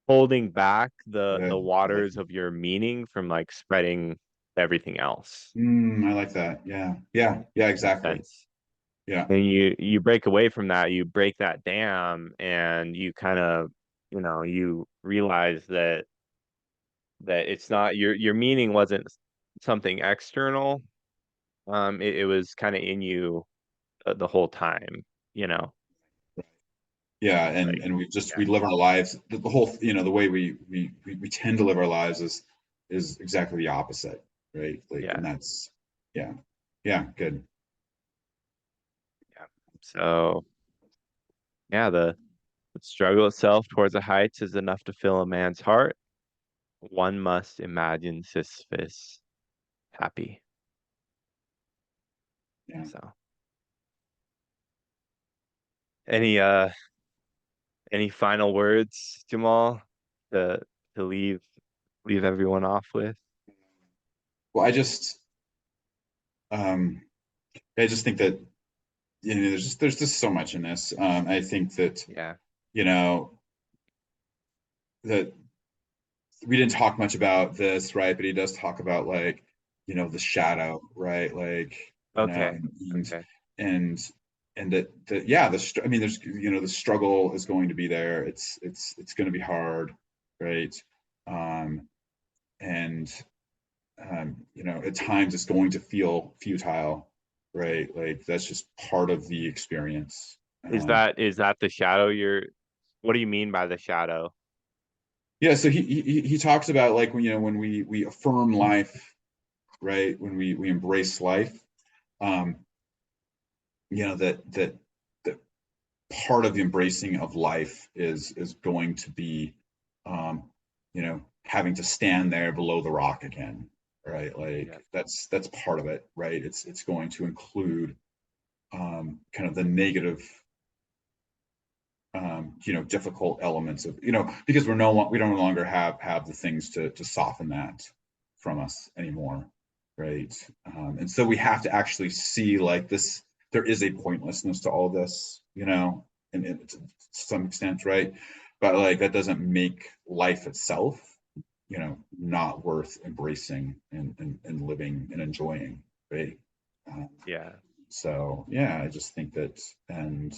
holding back the Good. I like waters that. of your meaning from like spreading everything else I like that. Yeah. Yeah. Yeah, in a exactly. sense. Yeah. And you break away from that, you break that dam, and you kind of, you realize that it's not your meaning wasn't something external. It was kind of in you the whole time, you know, Yeah, like and we yeah, live our lives, the whole, the way we tend to live our lives is exactly the opposite, right? Like, yeah, and that's, yeah. Yeah, good. yeah. So yeah, the struggle itself towards the heights is enough to fill a man's heart. One must imagine Sisyphus happy. Yeah. So any final words, Jamal, to to leave everyone off with? Well, um I just think that, there's just so much in this. I think that, Yeah. you know, that we didn't talk much about this, right? But he does talk about, like, the shadow, right? Like, Okay. and Okay. and that yeah, I mean, there's, the struggle is going to be there. It's going to be hard, right? Um, and at times it's going to feel futile, right? Like, that's just part of the experience. Is that the shadow what do you mean by the shadow? Yeah, so he talks about, like, when we affirm life, right? When we embrace life, um, that part of the embracing of life is going to be, having to stand there below the rock again, right? Yeah. Like, that's part of it, right? It's going to include, kind of the negative, difficult elements of, because we don't no longer have the things to soften that from us anymore, right? And so we have to actually see, like, this. There is a pointlessness to all this, and to some extent, right? But, like, that doesn't make life itself, not worth embracing and living and enjoying, right? Um, Yeah. so yeah, I just think that, and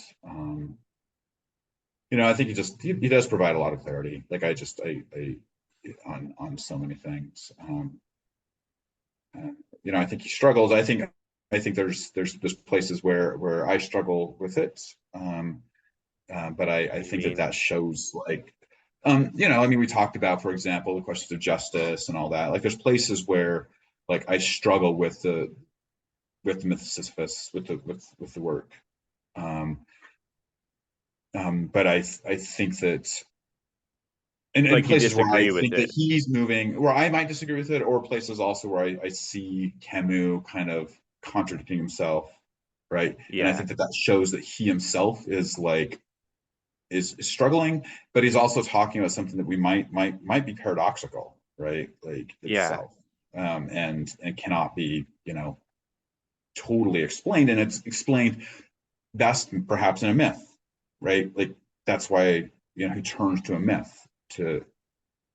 I think he does provide a lot of clarity. Like, I on so many things. Uh, I think he struggles. I think there's places where I struggle with it. But I What do you think that mean? that shows, like, I mean, we talked about, for example, the questions of justice and all that. Like, there's places where, like, I struggle with the myth of Sisyphus, with the work. Um, but I think that, and Like you places where I disagree with think that it? he's moving, where I might disagree with it, or places also where I see Camus kind of contradicting himself, right? And I Yeah. think that that shows that he himself is, like, is struggling, but he's also talking about something that we might be paradoxical, right? Like, Yeah. itself, and cannot be, totally explained, and it's explained best perhaps in a myth, right? Like, that's why, he turns to a myth to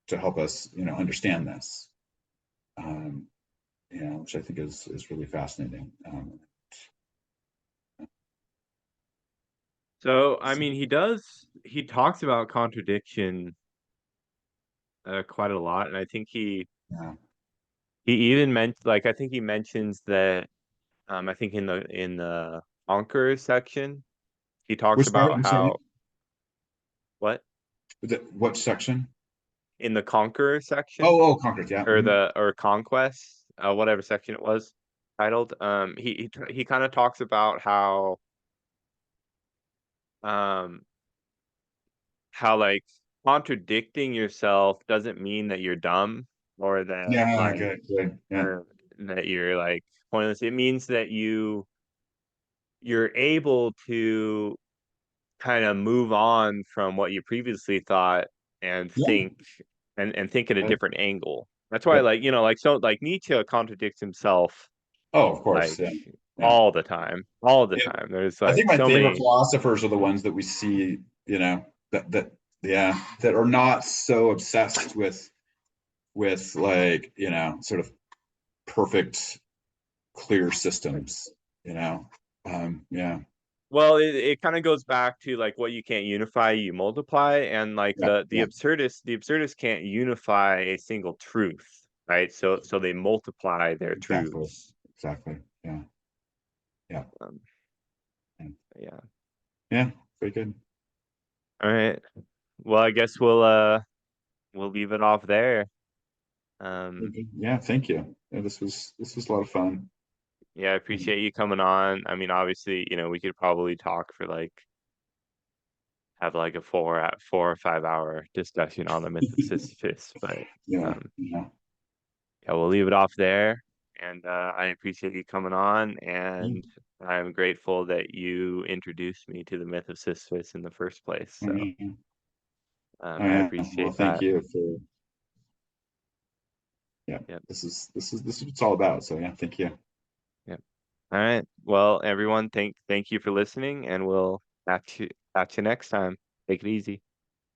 help us, understand this, um, which I think is really fascinating. So, I So, mean, he talks about contradiction quite a lot, and I think yeah. he even meant like I think he mentions that I think in the Conqueror section, he talks Which part? about I'm sorry. how what What section? in the Conqueror section Oh, Concord. Yeah. or the or Conquest, whatever section it was titled, he kind of talks about um how like contradicting yourself doesn't mean that you're dumb or that Yeah. like Good. Good. Yeah. or that you're like pointless. It means that you're able to kind of move on from what you previously thought and Yeah. think and think at a Right. different angle. That's why, Yep. like, so like Nietzsche contradicts himself Oh, of course. like Yeah. Yeah. all the time, all the Yeah. time. There's I like think my so favorite many. philosophers are the ones that we see, that yeah, that are not so obsessed with like, sort of perfect, clear systems, you know. Yeah. Well, it kind of goes back to like what you can't unify, you multiply, and like Yeah. Yeah. the absurdists can't unify a single truth, right? So they multiply their Exactly. truths. Exactly. Yeah. Yeah. Um, Yeah. yeah. Yeah. Very good. All right. Well, I guess we'll leave it off there. Very Um, good. Yeah. Thank you. Yeah, this was a lot of fun. yeah, I appreciate you coming on. I mean, obviously, we could probably talk for like have like a 4 or 5 hour discussion on the myth of Sisyphus, but Yeah. um, Yeah. yeah, we'll leave it off there. And I appreciate you coming on, Yeah. and I'm grateful that you introduced me to the myth of Sisyphus in the first place. Oh, So yeah. Oh, I yeah. Well, appreciate thank that. you for, yeah, Yep, this is what it's all about. So yeah, thank you. yep. All right. Well, everyone, thank you for listening, and we'll catch you next time. Take it easy.